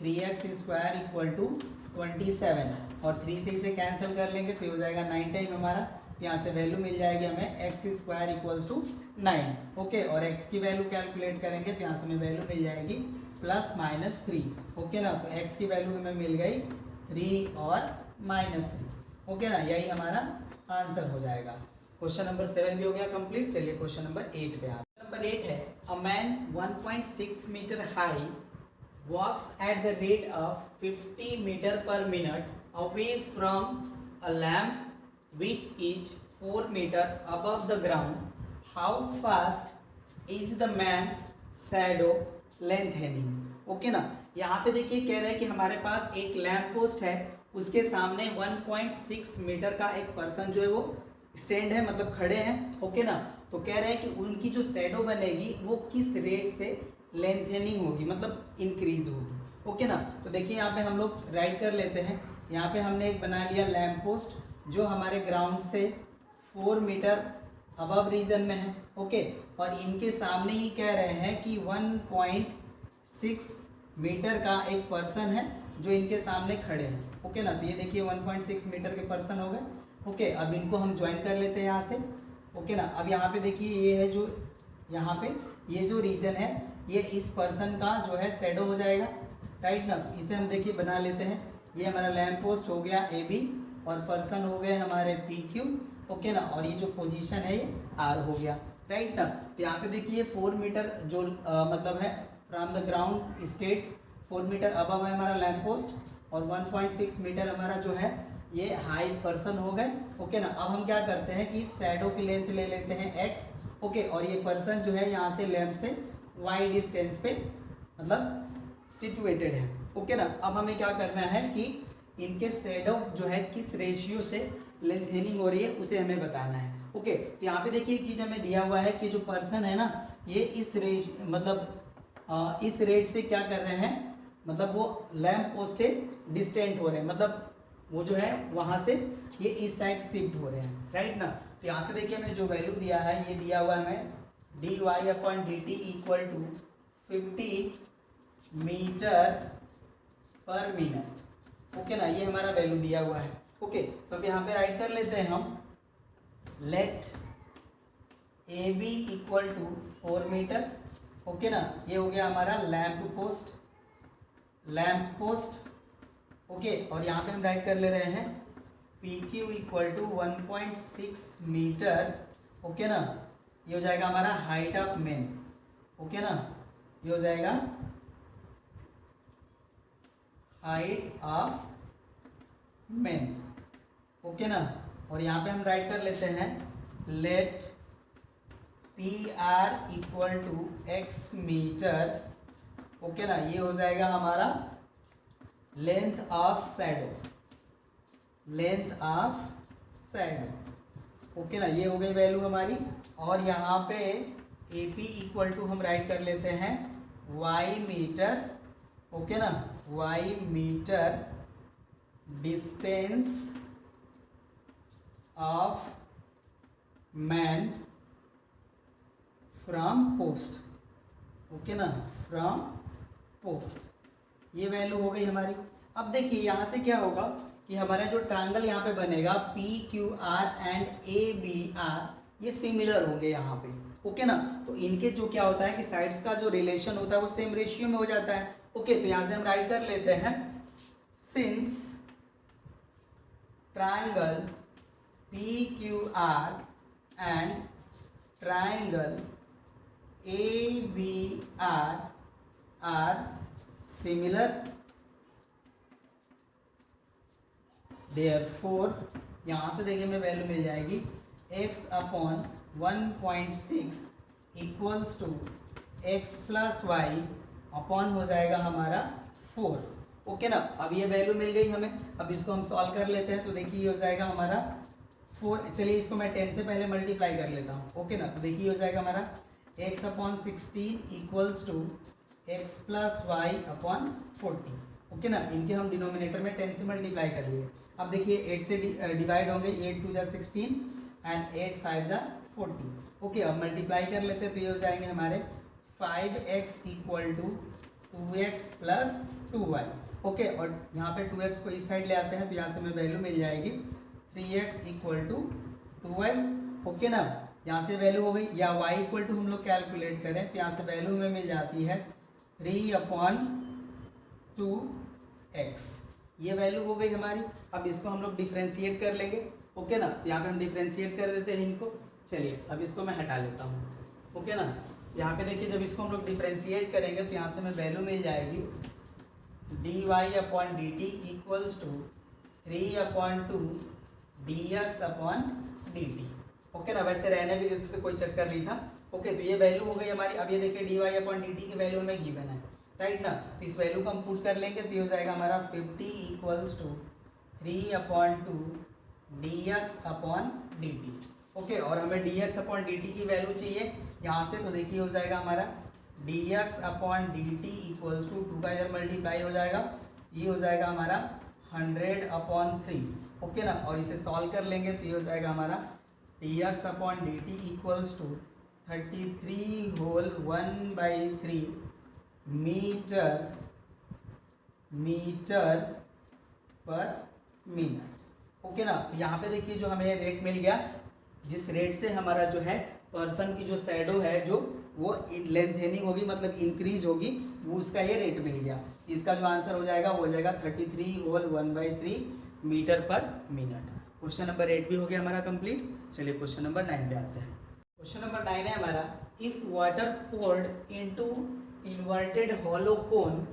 3x² = 27 और 3 से इसे कैंसिल कर लेंगे तो ये हो जाएगा 9 टाइम हमारा। यहाँ से वैल्यू मिल जाएगी हमें x² = 9। ओके, और x की वैल्यू कैलकुलेट करेंगे तो यहाँ से हमें वैल्यू मिल जाएगी +-3। ओके ना, तो x की वैल्यू हमें मिल गई 3 और -3। ओके ना, यही हमारा आंसर हो जाएगा। क्वेश्चन नंबर 7 भी हो गया कंप्लीट। चलिए क्वेश्चन नंबर 8 पे आते हैं। नंबर 8 है, a man 1.6 metre high walks at the rate of 50 meter per minute away from a lamp which is 4 meter above the ground, how fast is the man's shadow lengthening? Okay ना, यहाँ पे देखिए कह रहे हैं कि हमारे पास एक लैंप पोस्ट है, उसके सामने 1.6 मीटर का एक पर्सन जो है वो स्टैंड है, मतलब खड़े हैं। ओके ना, तो कह रहे हैं कि उनकी जो शैडो बनेगी वो किस रेट से लेंथेनिंग होगी, मतलब इंक्रीज होगी। ओके ना, तो देखिए यहाँ पे हम लोग राइट कर लेते हैं। यहाँ पे हमने एक बना लिया लैंप पोस्ट जो हमारे ग्राउंड से 4 मीटर अबव रीजन में है। ओके, और इनके सामने ही कह रहे हैं कि 1.6 मीटर का एक पर्सन है जो इनके सामने खड़े हैं। ओके ना, तो ये देखिए 1.6 मीटर के पर्सन हो गए। ओके, अब इनको हम ज्वाइन कर लेते हैं यहाँ से। ओके ना, अब यहाँ पे देखिए ये है जो यहाँ पे ये जो रीजन है ये इस पर्सन का जो है शैडो हो जाएगा, राइट ना। तो इसे हम देखिए बना लेते हैं। ये हमारा लैंप पोस्ट हो गया ए बी और पर्सन हो गए हमारे पी क्यू। ओके ना, और ये जो पोजीशन है ये आर हो गया, राइट ना। तो यहाँ पे देखिए 4 मीटर जो मतलब है from the ground state 4 metre above है हमारा लैंप पोस्ट और 1.6 मीटर हमारा जो है ये हाई पर्सन हो गए। ओके ना, अब हम क्या करते हैं कि शैडो की लेंथ ले लेते हैं एक्स। ओके, और ये पर्सन जो है यहाँ से लैंप से वाई डिस्टेंस पे मतलब सिचुएटेड है। ओके ना, अब हमें क्या करना है कि इनके शैडो जो है किस रेशियो से लेंथेनिंग हो रही है उसे हमें बताना है। ओके, तो यहाँ पे देखिए एक चीज़ हमें दिया हुआ है कि जो पर्सन है ना ये इस इस रेट से क्या कर रहे हैं, मतलब वो लैंप पोस्ट से डिस्टेंट हो रहे हैं, मतलब वो जो है वहाँ से ये इस साइड शिफ्ट हो रहे हैं, राइट ना। तो यहाँ से देखिए हमें जो वैल्यू दिया है ये दिया हुआ है हमें d y upon D t equal to 50 metre per minute. Okay ना, ये हमारा वैल्यू दिया हुआ है। ओके, तो अब यहाँ पे राइट कर लेते हैं हम let A B equal to 4 metre. Okay ना, ये हो गया हमारा लैंप पोस्ट। ओके, और यहाँ पे हम राइट कर ले रहे हैं P Q equal to 1.6 metre. Okay ना, ये हो जाएगा हमारा हाइट ऑफ मैन। ओके ना, ये हो जाएगा हाइट ऑफ मैन। ओके ना, और यहाँ पे हम राइट कर लेते हैं let P R equal to x metre. Okay ना, ये हो जाएगा हमारा लेंथ ऑफ शैडो। ओके ना, ये हो गई वैल्यू हमारी। और यहाँ पे ए पी इक्वल टू हम राइट कर लेते हैं वाई मीटर। ओके ना, y metre distance of man from post. Okay ना, फ्रॉम पोस्ट, ये वैल्यू हो गई हमारी। अब देखिए यहाँ से क्या होगा कि हमारा जो ट्रायंगल यहाँ पे बनेगा P Q R and A B R ये सिमिलर होंगे यहाँ पे। ओके ना, तो इनके जो क्या होता है कि साइड्स का जो रिलेशन होता है वो सेम रेशियो में हो जाता है। ओके, तो यहाँ से हम राइट कर लेते हैं since triangle P Q R and triangle A B R similar, therefore यहाँ से देखिए हमें वैल्यू मिल जाएगी x upon 1.6 equals to x plus y upon हो जाएगा हमारा 4। ओके ना, अब ये वैल्यू मिल गई हमें। अब इसको हम सॉल्व कर लेते हैं। तो देखिए ये हो जाएगा हमारा 4। चलिए इसको मैं 10 से पहले मल्टीप्लाई कर लेता हूँ। ओके ना, तो देखिए हो जाएगा हमारा x upon 16 equals to x plus y upon 40। Okay ना, इनके हम डिनोमिनेटर में 10 से मल्टीप्लाई कर लिए। अब देखिए 8 से डिवाइड होंगे, 8 2 जा 16 एंड 8 5 जा 40। ओके, अब मल्टीप्लाई कर लेते हैं तो ये हो जाएंगे हमारे 5x equal to 2x plus 2y। Okay, और यहाँ पे 2x को इस साइड ले आते हैं तो यहाँ से हमें वैल्यू मिल जाएगी 3x equal to 2y। Okay ना, यहाँ से वैल्यू हो गई, या y इक्वल टू हम लोग कैलकुलेट करें तो यहाँ से वैल्यू हमें मिल जाती है 3 अपॉन 2x। ये वैल्यू हो गई हमारी। अब इसको हम लोग डिफ्रेंशिएट कर लेंगे। ओके ना, यहाँ पे हम डिफ्रेंशिएट कर देते हैं इनको। चलिए अब इसको मैं हटा लेता हूँ। ओके ना, यहाँ पे देखिए जब इसको हम लोग डिफ्रेंशिएट करेंगे तो यहाँ से हमें वैल्यू मिल जाएगी d y upon D t equals to 3/2 dx upon D t. Okay ना, वैसे रहने भी देते तो कोई चक्कर नहीं था। ओके, तो ये वैल्यू हो गई हमारी। अब ये देखिए d y upon D T की वैल्यू हमें गिवन है, राइट ना। तो इस वैल्यू को हम पुट कर लेंगे तो ये हो जाएगा हमारा 50 equals to 3/2 dx upon D t. Okay, और हमें dx अपॉन डी टी की वैल्यू चाहिए यहाँ से, तो देखिए हो जाएगा हमारा dx upon D t equals to 2 का इधर मल्टीप्लाई हो जाएगा, ये हो जाएगा हमारा 100/3। ओके ना, और इसे सॉल्व कर लेंगे तो ये हो जाएगा हमारा dx upon D t equals to 33 whole 1/3 metre per minute. Okay ना, तो यहाँ पे देखिए जो हमें रेट मिल गया, जिस रेट से हमारा जो है पर्सन की जो शैडो है जो वो लेंथेनिंग होगी, मतलब इंक्रीज होगी, वो उसका ये रेट मिल गया। इसका जो आंसर हो जाएगा वो हो जाएगा 33 whole 1/3 metre per minute. Question number 8 भी हो गया हमारा कंप्लीट। चलिए क्वेश्चन नंबर 9 पे आते हैं। क्वेश्चन नंबर 9 है हमारा, if water poured into inverted hollow cone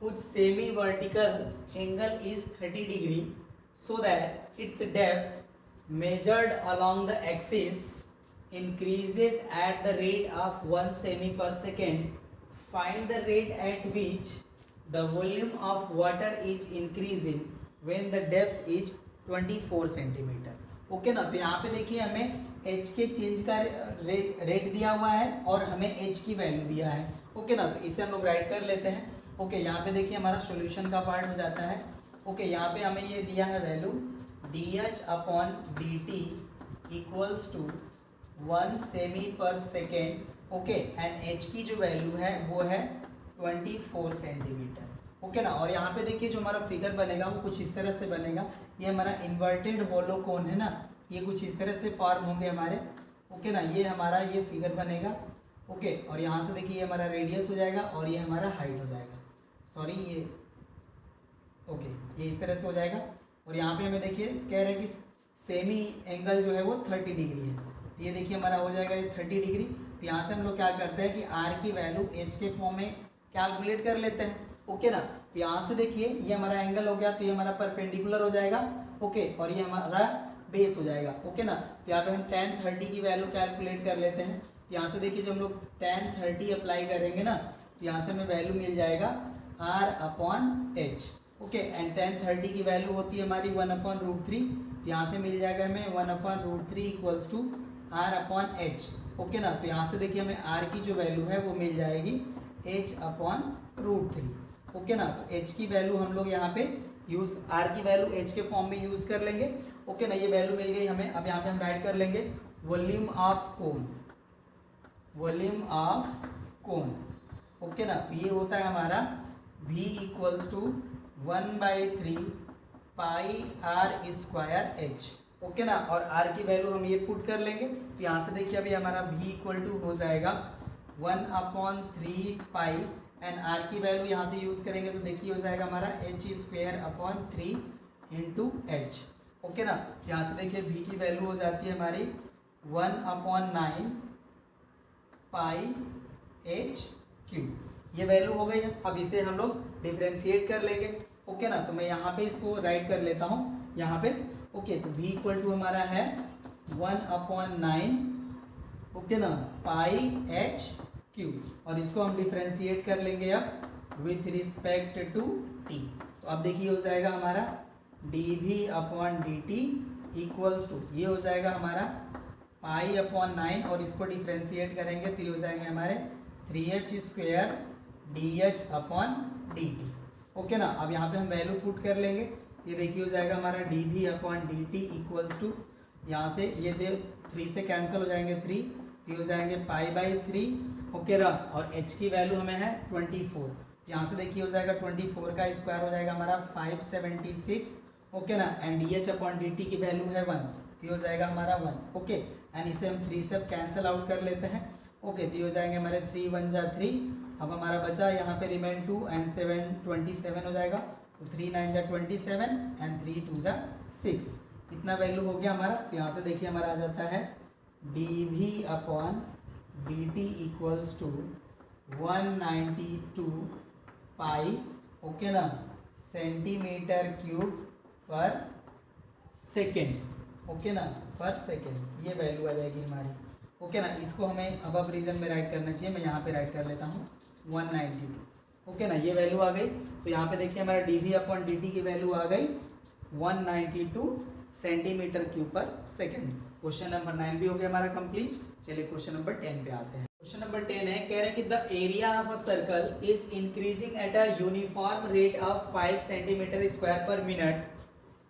whose semi vertical angle is 30 degree so that its depth measured along the axis increases at the rate of 1 semi per second. Find the rate at which the volume of water is increasing when the depth is 24 centimetre. Okay ना, तो यहाँ पे देखिए हमें H के change का rate दिया हुआ है और हमें एच की वैल्यू दिया है। ओके ना, तो इसे हम लोग राइट कर लेते हैं। ओके, यहाँ पे देखिए हमारा सॉल्यूशन का पार्ट हो जाता है। ओके, यहाँ पे हमें ये दिया है value d h upon D t equals to 1 cm पर सेकेंड। ओके, एंड एच की जो वैल्यू है वो है 24 सेंटीमीटर। ओके ना, और यहाँ पे देखिए जो हमारा फिगर बनेगा वो कुछ इस तरह से बनेगा। ये हमारा इन्वर्टेड होलो कोन है ना, ये कुछ इस तरह से फॉर्म होंगे हमारे। ओके ना, ये हमारा ये फिगर बनेगा। ओके, और यहाँ से देखिए ये हमारा रेडियस हो जाएगा और ये हमारा हाइट हो जाएगा। सॉरी ये ओके, ये इस तरह से हो जाएगा। और यहाँ पे हमें देखिए कह रहे हैं कि सेमी एंगल जो है वो 30 डिग्री है, तो ये देखिए हमारा हो जाएगा ये 30 डिग्री। तो यहाँ से हम लोग क्या करते हैं कि आर की वैल्यू एच के फॉर्म में कैलकुलेट कर लेते हैं। ओके ना, तो यहाँ से देखिए ये हमारा एंगल हो गया, तो ये हमारा परपेंडिकुलर हो जाएगा। ओके, और ये हमारा बेस हो जाएगा। ओके ना, तो यहाँ पे हम tan 30 की वैल्यू कैलकुलेट कर लेते हैं। तो यहाँ से देखिए जब हम लोग tan 30 अप्लाई करेंगे ना, तो यहाँ से हमें वैल्यू मिल जाएगा r upon h. Okay, and tan 30 की वैल्यू होती है हमारी 1/√3। तो यहाँ से मिल जाएगा हमें 1/√3 equals to r upon h. Okay ना, तो यहाँ से देखिए हमें r की जो वैल्यू है वो मिल जाएगी h/√3। ओके ना, तो h की वैल्यू हम लोग यहाँ पे यूज़ r की वैल्यू h के फॉर्म में यूज़ कर लेंगे। ओके ना, ये वैल्यू मिल गई हमें। अब यहाँ पे हम राइट कर लेंगे volume of cone, volume of cone. Okay ना, तो ये होता है हमारा v equals to 1/3 pi r square h। Okay ना, और r की वैल्यू हम ये पुट कर लेंगे। तो यहाँ से देखिए अभी हमारा v इक्वल टू हो जाएगा 1/3 पाई, एंड r की वैल्यू यहाँ से यूज़ करेंगे तो देखिए हो जाएगा हमारा h²/3 इंटू एच। ओके ना, यहाँ से देखिए v की वैल्यू हो जाती है हमारी 1/9 पाई h³। ये वैल्यू हो गई है। अब इसे हम लोग डिफ्रेंशिएट कर लेंगे। ओके ना, तो मैं यहाँ पे इसको राइट कर लेता हूँ यहाँ पे। ओके, तो v इक्वल टू हमारा है 1/9 ओके ना पाई h³, और इसको हम डिफ्रेंशिएट कर लेंगे अब विथ रिस्पेक्ट टू t। तो अब देखिए हो जाएगा हमारा dv upon dt equals to, ये हो जाएगा हमारा पाई/9, और इसको डिफ्रेंशिएट करेंगे तो ये हो जाएंगे हमारे 3h² dh upon dt। Okay ना, अब यहाँ पे हम वैल्यू पुट कर लेंगे। ये देखिए हो जाएगा हमारा dv upon dt equals to, यहाँ से ये 3 से कैंसिल हो जाएंगे 3, ये हो जाएंगे पाई/3। ओके ना, और h की वैल्यू हमें है 24। यहाँ से देखिए हो जाएगा 24 का स्क्वायर हो जाएगा हमारा 576। ओके ना, एंड dh अपॉन dt की वैल्यू है 1, तो ये हो जाएगा हमारा 1। ओके, एंड इसे हम 3 से कैंसिल आउट कर लेते हैं। ओके, तो ये हो जाएंगे हमारे 3 × 1 = 3। अब हमारा बचा यहाँ पे रिमेन 2 एंड 7 27 हो जाएगा, तो 3 × 9 = 27 एंड 3 × 2 = 6। इतना वैल्यू हो गया हमारा। तो यहाँ से देखिए हमारा आ जाता है dv upon dt equals to 192 pi okay ना, centimetre cube per second, okay ना, पर सेकेंड ये वैल्यू आ जाएगी हमारी। ओके ना, इसको हमें अब रीजन में राइट करना चाहिए, मैं यहाँ पे राइट कर लेता हूँ 192। ओके ना, ये वैल्यू आ गई। तो यहाँ पे देखिए हमारा dv/dt की वैल्यू आ गई 192 centimetre cube per second. Question number 9 भी हो गया हमारा कंप्लीट। चलिए क्वेश्चन नंबर 10 पे आते हैं। क्वेश्चन नंबर 10 है, कह रहे हैं कि the area of a circle is increasing at a uniform rate of 5 centimetre square per minute.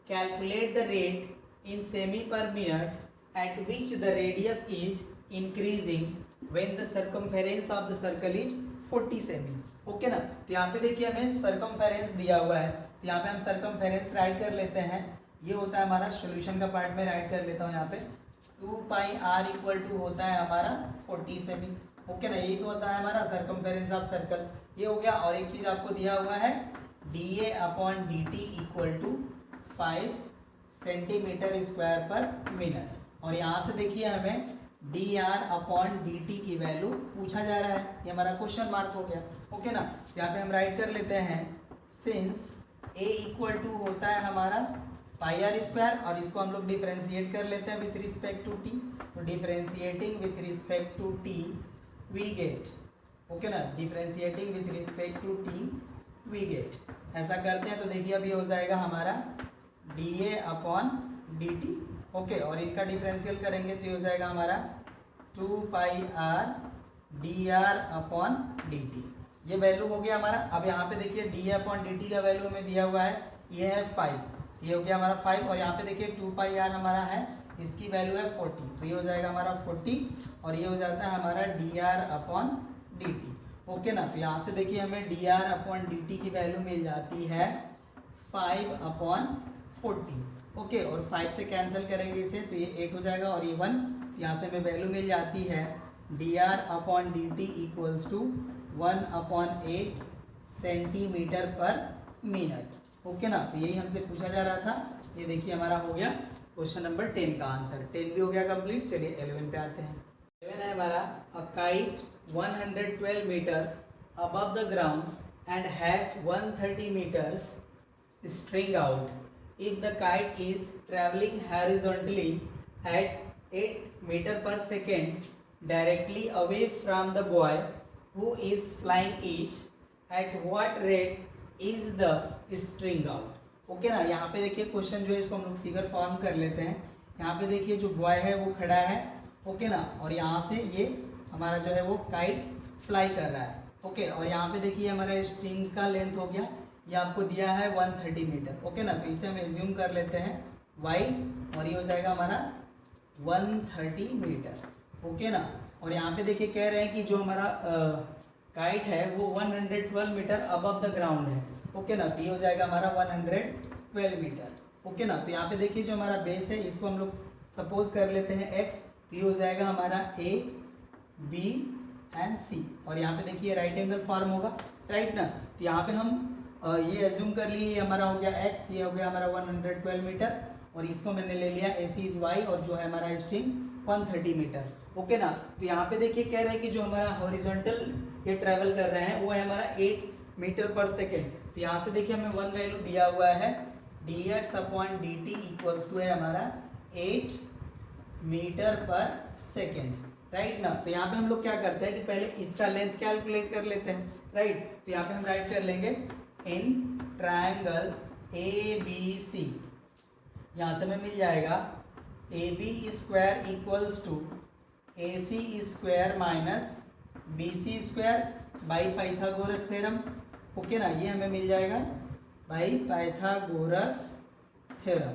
Calculate the rate in semi पर minute eight which the radius is increasing when the circumference of the circle is 40 semi. Okay ना, तो यहाँ पे देखिए हमें circumference दिया हुआ है, तो यहाँ पे हम सर्कमफेरेंस राइट कर लेते हैं। ये होता है हमारा सोल्यूशन का पार्ट में राइट कर लेता हूँ यहाँ पे 2πr इक्वल टू होता है हमारा 40 सेमी। ओके ना, ये तो होता है हमारा सर्कमफेरेंस ऑफ सर्कल, ये हो गया। और एक चीज़ आपको दिया हुआ है dA/dt equal to 5 centimetre square per minute. और यहाँ से देखिए हमें dr/dt की वैल्यू पूछा जा रहा है, ये हमारा क्वेश्चन मार्क हो गया। ओके ना, यहाँ पे हम राइट कर लेते हैं सिंस a इक्वल टू होता है हमारा πr स्क्वायर, और इसको हम लोग डिफ्रेंशिएट कर लेते हैं विथ रिस्पेक्ट टू t। तो differentiating with respect to t we get, okay ना, differentiating with respect to t we get. ऐसा करते हैं तो देखिए अभी हो जाएगा हमारा dA/dt। ओके, और इनका डिफरेंशियल करेंगे तो हो जाएगा हमारा 2πr dr/dt। ये वैल्यू हो गया हमारा। अब यहाँ पे देखिए dA/dt का वैल्यू हमें दिया हुआ है, ये है 5, ये हो गया हमारा 5। और यहाँ पे देखिए 2πr हमारा है, इसकी वैल्यू है 40, तो ये हो जाएगा हमारा 40, और ये हो जाता है हमारा dr/dt। ओके ना, तो यहाँ से देखिए हमें dr/dt की वैल्यू मिल जाती है 5/40। ओके, और 5 से कैंसिल करेंगे इसे तो ये 8 हो जाएगा, और ये 1, यहाँ से हमें वैल्यू मिल जाती है dr/dt इक्वल्स टू 1/8 सेंटीमीटर पर मिनट। ओके ना, तो यही हमसे पूछा जा रहा था। ये देखिए हमारा हो गया क्वेश्चन नंबर 10 का आंसर। 10 भी हो गया कंप्लीट। चलिए 11 पे आते हैं। 11 है हमारा, a kite 112 metres above the ground and has 130 metres string out. If the kite is traveling horizontally at 8 meter per second directly away from the boy who is flying it, at what rate is the string out? Okay ना, यहाँ पे देखिए question जो है इसको हम लोग figure form कर लेते हैं। यहाँ पे देखिए जो बॉय है वो खड़ा है, ओके ना, और यहाँ से ये हमारा जो है वो काइट फ्लाई कर रहा है। ओके, और यहाँ पे देखिए हमारा स्ट्रिंग का लेंथ हो गया, ये आपको दिया है 130 मीटर। ओके ना, तो इसे हम एज्यूम कर लेते हैं y, और ये हो जाएगा हमारा 130 मीटर। ओके ना, और यहाँ पे देखिए कह रहे हैं कि जो हमारा काइट है वो 112 मीटर अबव द ग्राउंड है। ओके ना, तो ये हो जाएगा हमारा 112 मीटर। ओके ना, तो यहाँ पे देखिए जो हमारा बेस है इसको हम लोग सपोज कर लेते हैं x, तो ये हो जाएगा हमारा a b एंड c, और यहाँ पे देखिए राइट एंगल फॉर्म होगा, राइट ना। तो यहाँ पे हम ये एज्यूम कर लिए, ये हमारा हो गया x, ये हो गया हमारा 112 मीटर, और इसको मैंने ले लिया AC इज y, और जो है हमारा स्ट्रिंग 130 मीटर। ओके ना, तो यहाँ पे देखिए कह रहे हैं कि जो हमारा हॉरिजॉन्टल ये ट्रैवल कर रहे हैं वो है हमारा 8 मीटर पर सेकेंड। तो यहाँ से देखिए हमें 1 वैल्यू दिया हुआ है dx/dt इक्वल्स टू है हमारा 8 मीटर पर सेकेंड, राइट ना। तो यहाँ पे हम लोग क्या करते हैं कि पहले इसका लेंथ कैलकुलेट कर लेते हैं, राइट। तो यहाँ पे हम राइट कर लेंगे इन ट्रायंगल ABC, यहाँ से हमें मिल जाएगा AB square equals to AC square minus BC square by Pythagoras theorem. Okay ना, ये हमें मिल जाएगा बाई पाइथागोरस थ्योरम।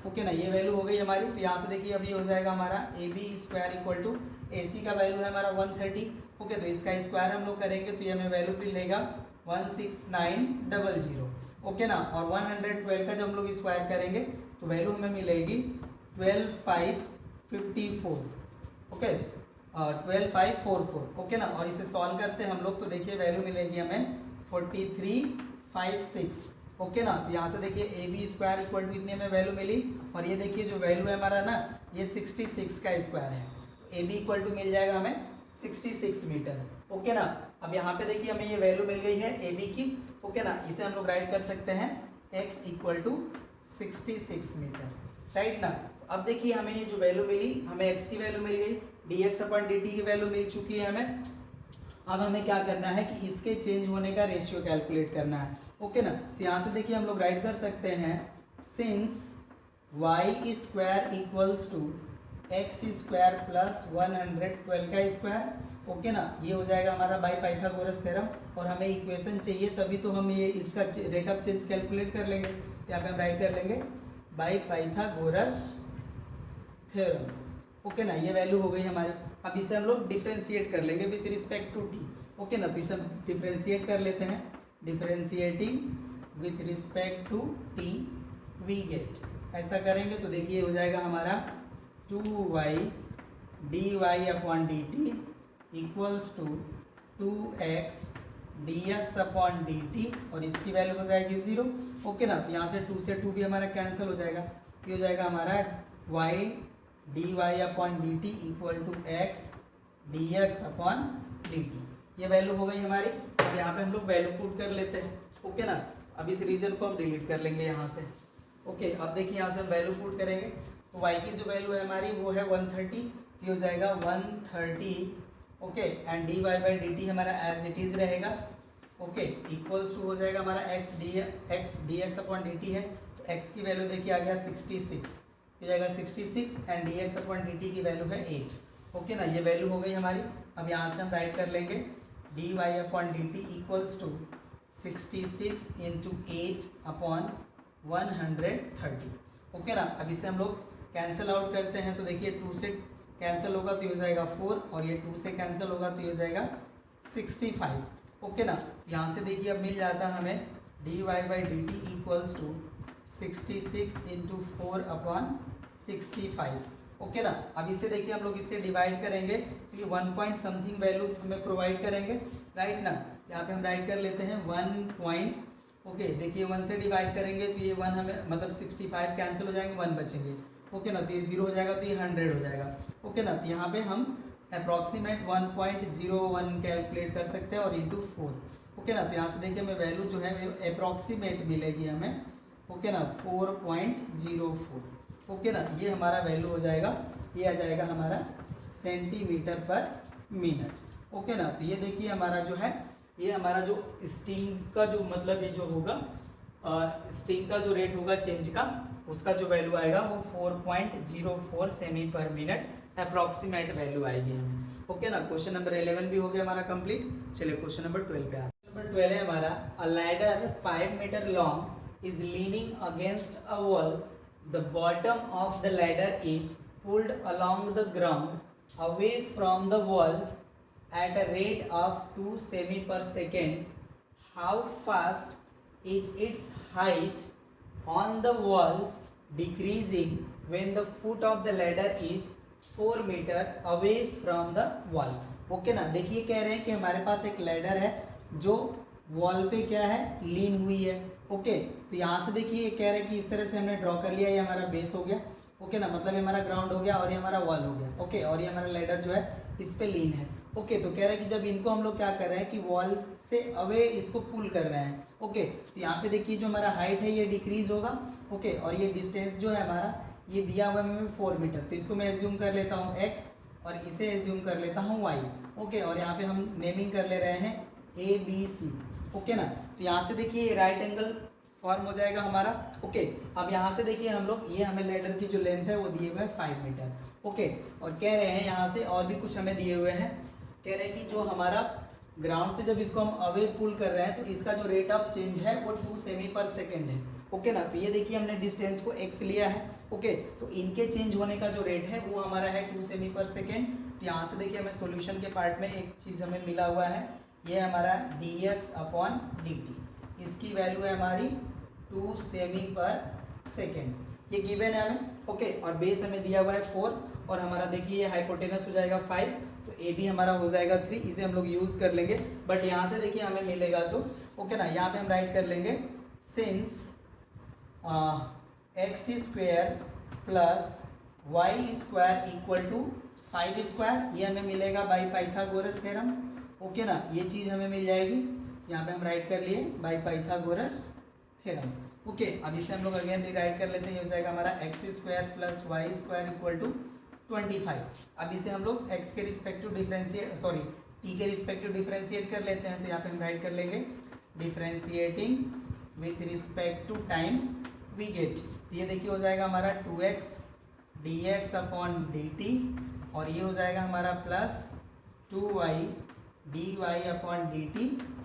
ओके ना, ये वैल्यू हो गई हमारी। तो यहाँ से देखिए अभी हो जाएगा हमारा AB square equal to AC का वैल्यू है हमारा 130। ओके, तो इसका स्क्वायर हम लोग करेंगे तो ये हमें वैल्यू मिलेगा 16900। ओके ना, और 112 का जब हम लोग स्क्वायर करेंगे तो वैल्यू हमें मिलेगी 12554। ओके, 12544। ओके ना, और इसे सॉल्व करते हैं हम लोग तो देखिए वैल्यू मिलेगी हमें 4356। ओके ना, तो यहाँ से देखिए AB स्क्वायर इक्वल टू इतनी हमें वैल्यू मिली, और ये देखिए जो वैल्यू है हमारा ना ये 66 का स्क्वायर है, तो AB इक्वल टू मिल जाएगा हमें 66 मीटर। ओके ना, अब यहाँ पे देखिए हमें ये वैल्यू मिल गई है ए बी की। ओके ना, इसे हम लोग राइट कर सकते हैं x equal to 66 metre, right ना। तो अब देखिए हमें ये जो वैल्यू मिली, हमें x की वैल्यू मिल गई, dx अपॉन dt की वैल्यू मिल चुकी है हमें। अब हमें क्या करना है कि इसके चेंज होने का रेशियो कैलकुलेट करना है। ओके ना, तो यहाँ से देखिए हम लोग राइट कर सकते हैं since y square equals to x square plus 112 का स्क्वायर। ओके ना, ये हो जाएगा हमारा बाय पाइथागोरस थ्योरम, और हमें इक्वेशन चाहिए तभी तो हम ये इसका रेट ऑफ चेंज कैलकुलेट कर लेंगे। यहाँ पे हम राइट कर लेंगे बाय पाइथागोरस थ्योरम। ओके ना, ये वैल्यू हो गई हमारी। अब इसे हम लोग डिफ्रेंशिएट कर लेंगे with respect to t. Okay ना, तो इसे हम डिफ्रेंशिएट कर लेते हैं, differentiating with respect to T we get. ऐसा करेंगे तो देखिए हो जाएगा हमारा 2y dy upon D t equals to 2x dx upon D t, और इसकी वैल्यू हो जाएगी 0। ओके ना, तो यहाँ से 2 से 2 भी हमारा कैंसिल हो जाएगा। ये हो जाएगा हमारा y dy upon D t equal to x dx upon D T. ये वैल्यू हो गई हमारी। अब यहाँ पे हम लोग वैल्यू पुट कर लेते हैं। ओके ना, अब इस रीजन को हम डिलीट कर लेंगे यहाँ से। ओके, अब देखिए यहाँ से हम वैल्यू पुट करेंगे तो y की जो वैल्यू है हमारी वो है 130, ये हो जाएगा 130। Okay, and dy by d T हमारा एज इट इज़ रहेगा। ओके, इक्वल्स टू हो जाएगा हमारा x dx upon D T है, तो x की वैल्यू देखिए आ गया 66, हो जाएगा 66, and dx upon D T की वैल्यू है 8। ओके ना, ये वैल्यू हो गई हमारी। अब यहाँ से हम राइट कर लेंगे dy upon D t equals to 66 into 8 upon 130। Okay ना, अब इसे हम लोग कैंसिल आउट करते हैं तो देखिए 2 से कैंसिल होगा तो ये हो जाएगा 4, और ये 2 से कैंसिल होगा तो ये हो जाएगा 65। ओके ना, यहाँ से देखिए अब मिल जाता है हमें dy by d t equals to 66 into 4 upon 65। Okay ना, अब इसे देखिए हम लोग इससे डिवाइड करेंगे तो ये 1 पॉइंट समथिंग वैल्यू हमें प्रोवाइड करेंगे, राइट ना। यहाँ पे हम राइट कर लेते हैं 1 पॉइंट। ओके, देखिए 1 से डिवाइड करेंगे तो ये 1 हमें मतलब 65 कैंसिल हो जाएंगे, 1 बचेंगे। ओके ना, तो ये 0 हो जाएगा तो ये 100 हो जाएगा। ओके ना, तो यहाँ पे हम अप्रॉक्सीमेट 1.01 कैलकुलेट कर सकते हैं और इंटू 4। ओके ना, तो यहाँ से देखिए हमें वैल्यू जो है अप्रॉक्सीमेट मिलेगी हमें। ओके ना, 4.04। ओके ना, ये हमारा वैल्यू हो जाएगा, ये आ जाएगा हमारा सेंटीमीटर पर मिनट। ओके ना, तो ये देखिए हमारा जो है, ये हमारा जो स्टीम का जो मतलब ये जो होगा स्टीम का जो रेट होगा चेंज का, उसका जो वैल्यू आएगा वो 4.04 सेमी पर मिनट अप्रॉक्सीमेट वैल्यू आएगी हमें। ओके ना, क्वेश्चन नंबर 11 भी हो गया हमारा कंप्लीट। चलिए क्वेश्चन नंबर 12 पे आते हैं। नंबर 12 है हमारा, a ladder 5 metre long is leaning against a wall, the bottom of the ladder is pulled along the ground away from the wall at a rate of 2 semi per second. How fast is its height on the wall decreasing when the foot of the ladder is 4 meter away from the wall? Okay ना, देखिए कह रहे हैं कि हमारे पास एक ladder है जो वॉल पे क्या है, लीन हुई है। ओके, तो यहाँ से देखिए कह रहे हैं कि इस तरह से हमने ड्रॉ कर लिया, ये हमारा बेस हो गया। ओके ना, मतलब ये हमारा ग्राउंड हो गया और ये हमारा वॉल हो गया। ओके, और ये हमारा लैडर जो है इस पे लीन है। ओके, तो कह रहे हैं कि जब इनको हम लोग क्या कर रहे हैं कि वॉल से अवे इसको पुल कर रहे हैं। ओके, तो यहाँ पे देखिए जो हमारा हाइट है ये डिक्रीज होगा। ओके, और ये डिस्टेंस जो है हमारा ये दिया हुआ है 4 मीटर, तो इसको मैं एज्यूम कर लेता हूँ x और इसे एज्यूम कर लेता हूँ y। ओके, और यहाँ पे हम नेमिंग कर ले रहे हैं ABC। ओके ना, तो यहाँ से देखिए राइट एंगल फॉर्म हो जाएगा हमारा। ओके, अब यहाँ से देखिए हम लोग, ये हमें लेडर की जो लेंथ है वो दिए हुए है 5 मीटर। ओके, और कह रहे हैं यहाँ से और भी कुछ हमें दिए हुए हैं, कह रहे हैं कि जो हमारा ग्राउंड से जब इसको हम अवे पुल कर रहे हैं तो इसका जो रेट ऑफ चेंज है वो 2 सेमी पर सेकेंड है। ओके ना, तो ये देखिए हमने डिस्टेंस को x लिया है। ओके, तो इनके चेंज होने का जो रेट है वो हमारा है 2 सेमी पर सेकेंड। तो यहाँ से देखिए हमें सॉल्यूशन के पार्ट में एक चीज़ हमें मिला हुआ है, ये हमारा dx अपॉन dt, इसकी वैल्यू है हमारी 2 सेमी पर सेकेंड, ये गिवन है हमें। ओके, और बेस हमें दिया हुआ है 4, और हमारा देखिए ये हाइपोटेनस हो जाएगा 5, तो ए भी हमारा हो जाएगा 3, इसे हम लोग यूज़ कर लेंगे। बट यहाँ से देखिए हमें मिलेगा जो, ओके ना, यहाँ पे हम राइट कर लेंगे since x square plus y square equal to 5 square, ये हमें मिलेगा बाई पाइथागोरस थ्योरम, ओके ना, ये चीज़ हमें मिल जाएगी, यहाँ पे हम राइट कर लिए बाई पाइथागोरस थ्योरम। ओके, अब इसे हम लोग अगेन रिराइट कर लेते हैं, ये हो जाएगा हमारा x square plus y square equal to 25। अब इसे हम लोग एक्स के रिस्पेक्टिव डिफरेंशिएट टी के रिस्पेक्टिव डिफरेंशिएट कर लेते हैं, तो यहाँ पे हम राइट कर लेंगे differentiating with respect to time we get, तो ये देखिए हो जाएगा हमारा 2x dx अपॉन dt, और ये हो जाएगा हमारा plus 2y dy upon dt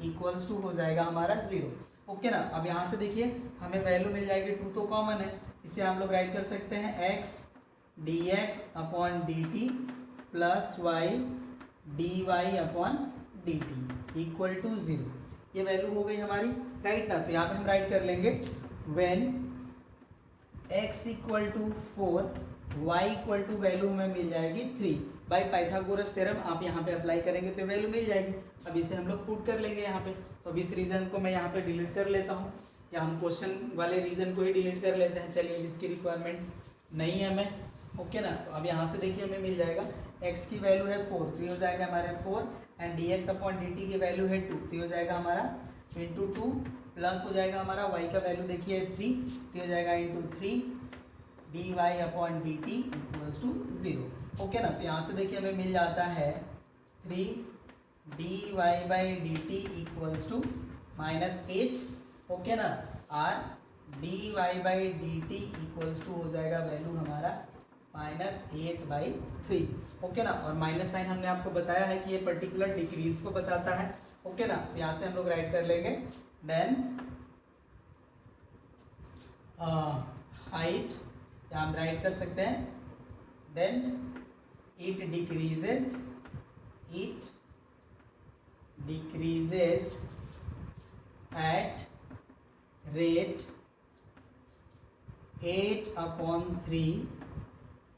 equals to हो जाएगा हमारा 0। ओके ना, अब यहाँ से देखिए हमें वैल्यू मिल जाएगी 2 तो कॉमन है, इसे हम लोग राइट कर सकते हैं x dx upon dt plus y dy upon dt equal to 0, ये वैल्यू हो गई हमारी राइट ना। तो यहाँ पे हम राइट कर लेंगे when x equal to 4 y equal to value हमें मिल जाएगी 3 बाई पाइथागोरस थ्योरम आप यहाँ पे अप्लाई करेंगे तो वैल्यू मिल जाएगी। अब इसे हम लोग पुट कर लेंगे यहाँ पे, तो अब इस रीजन को मैं यहाँ पे डिलीट कर लेता हूँ, या हम क्वेश्चन वाले रीजन को ही डिलीट कर लेते हैं, चलिए इसकी रिक्वायरमेंट नहीं है हमें। ओके ना, तो अब यहाँ से देखिए हमें मिल जाएगा x की वैल्यू है 4, तो ये हो जाएगा हमारे 4 एंड dx अपॉन dt की वैल्यू है 2, तो ये हो जाएगा हमारा इंटू 2 प्लस हो जाएगा हमारा y का वैल्यू देखिए 3, तो हो जाएगा into 3 dy upon dt equals to 0। Okay ना, तो यहाँ से देखिए हमें मिल जाता है 3 dy by dt equals to -8, okay ना, और dy by dt equals to हो जाएगा वैल्यू हमारा -8/3, ओके ना, और माइनस साइन हमने आपको बताया है कि ये पर्टिकुलर डिक्रीज को बताता है। ओके ना, यहाँ से हम लोग राइट कर लेंगे देन हाइट, यहाँ हम राइट कर सकते हैं then it decreases at rate 8/3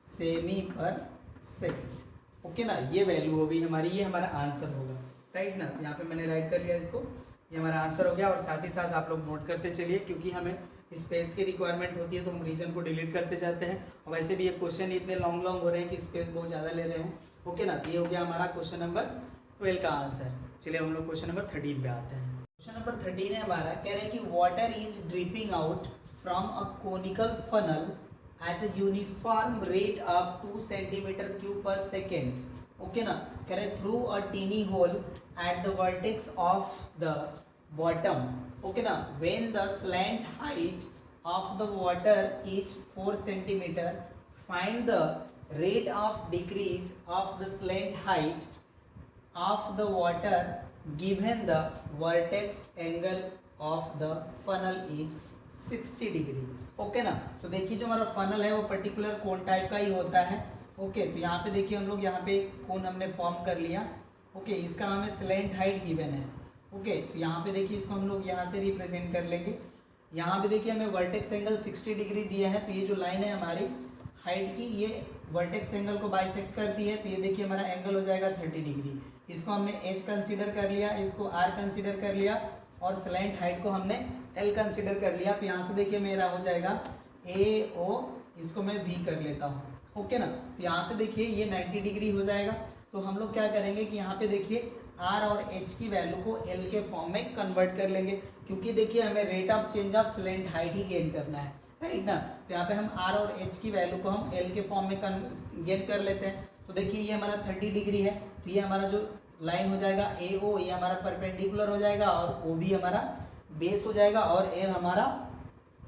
cm पर सेकेंड। ओके ना, ये वैल्यू हो गई हमारी, ये हमारा आंसर होगा राइट ना। यहाँ पे मैंने राइट कर लिया इसको, ये हमारा आंसर हो गया। और साथ ही साथ आप लोग नोट करते चलिए, क्योंकि हमें स्पेस की रिक्वायरमेंट होती है तो हम रीजन को डिलीट करते जाते हैं, और वैसे भी ये क्वेश्चन इतने लॉन्ग हो रहे हैं कि स्पेस बहुत ज़्यादा ले रहे हैं। ओके ना, तो ये हो गया हमारा क्वेश्चन नंबर 12 का आंसर। चलिए हम लोग क्वेश्चन नंबर 13 पे आते हैं। क्वेश्चन नंबर 13 है हमारा, कह रहे हैं कि water is dripping out from a conical funnel at a uniform rate of 2 centimeter cube per second, okay ना, कह रहे through a teeny hole at the vertex of the bottom, okay ना, when the slant height of the water is 4 centimeter, find the rate of decrease of the slant height of the water given the vertex angle of the funnel is 60 degree. Okay ना, तो देखिए जो हमारा funnel है वो particular कोन type का ही होता है। ओके, तो यहाँ पे देखिए हम लोग यहाँ पे कोन हमने फॉर्म कर लिया। ओके, इसका हमें स्लैंट हाइट गिवन है। ओके, तो यहाँ पे देखिए इसको हम लोग यहाँ से रिप्रेजेंट कर लेंगे। यहाँ पे देखिए हमें वर्टेक्स एंगल 60 डिग्री दिया है, तो ये जो लाइन है हमारी हाइट की, ये वर्टेक्स एंगल को बाइसेक्ट करती है, तो ये देखिए हमारा एंगल हो जाएगा 30 डिग्री। इसको हमने एच कंसिडर कर लिया, इसको आर कंसिडर कर लिया, और स्लैंट हाइट को हमने एल कंसिडर कर लिया। तो यहाँ से देखिए मेरा हो जाएगा ए ओ, इसको मैं वी कर लेता हूँ। ओके ना, तो यहाँ से देखिए ये 90 डिग्री हो जाएगा। तो हम लोग क्या करेंगे कि यहाँ पे देखिए आर और एच की वैल्यू को एल के फॉर्म में कन्वर्ट कर लेंगे, क्योंकि देखिए हमें rate of change of slant height he gain करना है राइट ना। तो यहाँ पे हम आर और एच की वैल्यू को हम एल के फॉर्म में गेन कर लेते हैं। तो देखिए ये हमारा 30 डिग्री है, तो ये हमारा जो लाइन हो जाएगा ए ओ, ये हमारा परपेंडिकुलर हो जाएगा, और ओ भी हमारा बेस हो जाएगा, और ए हमारा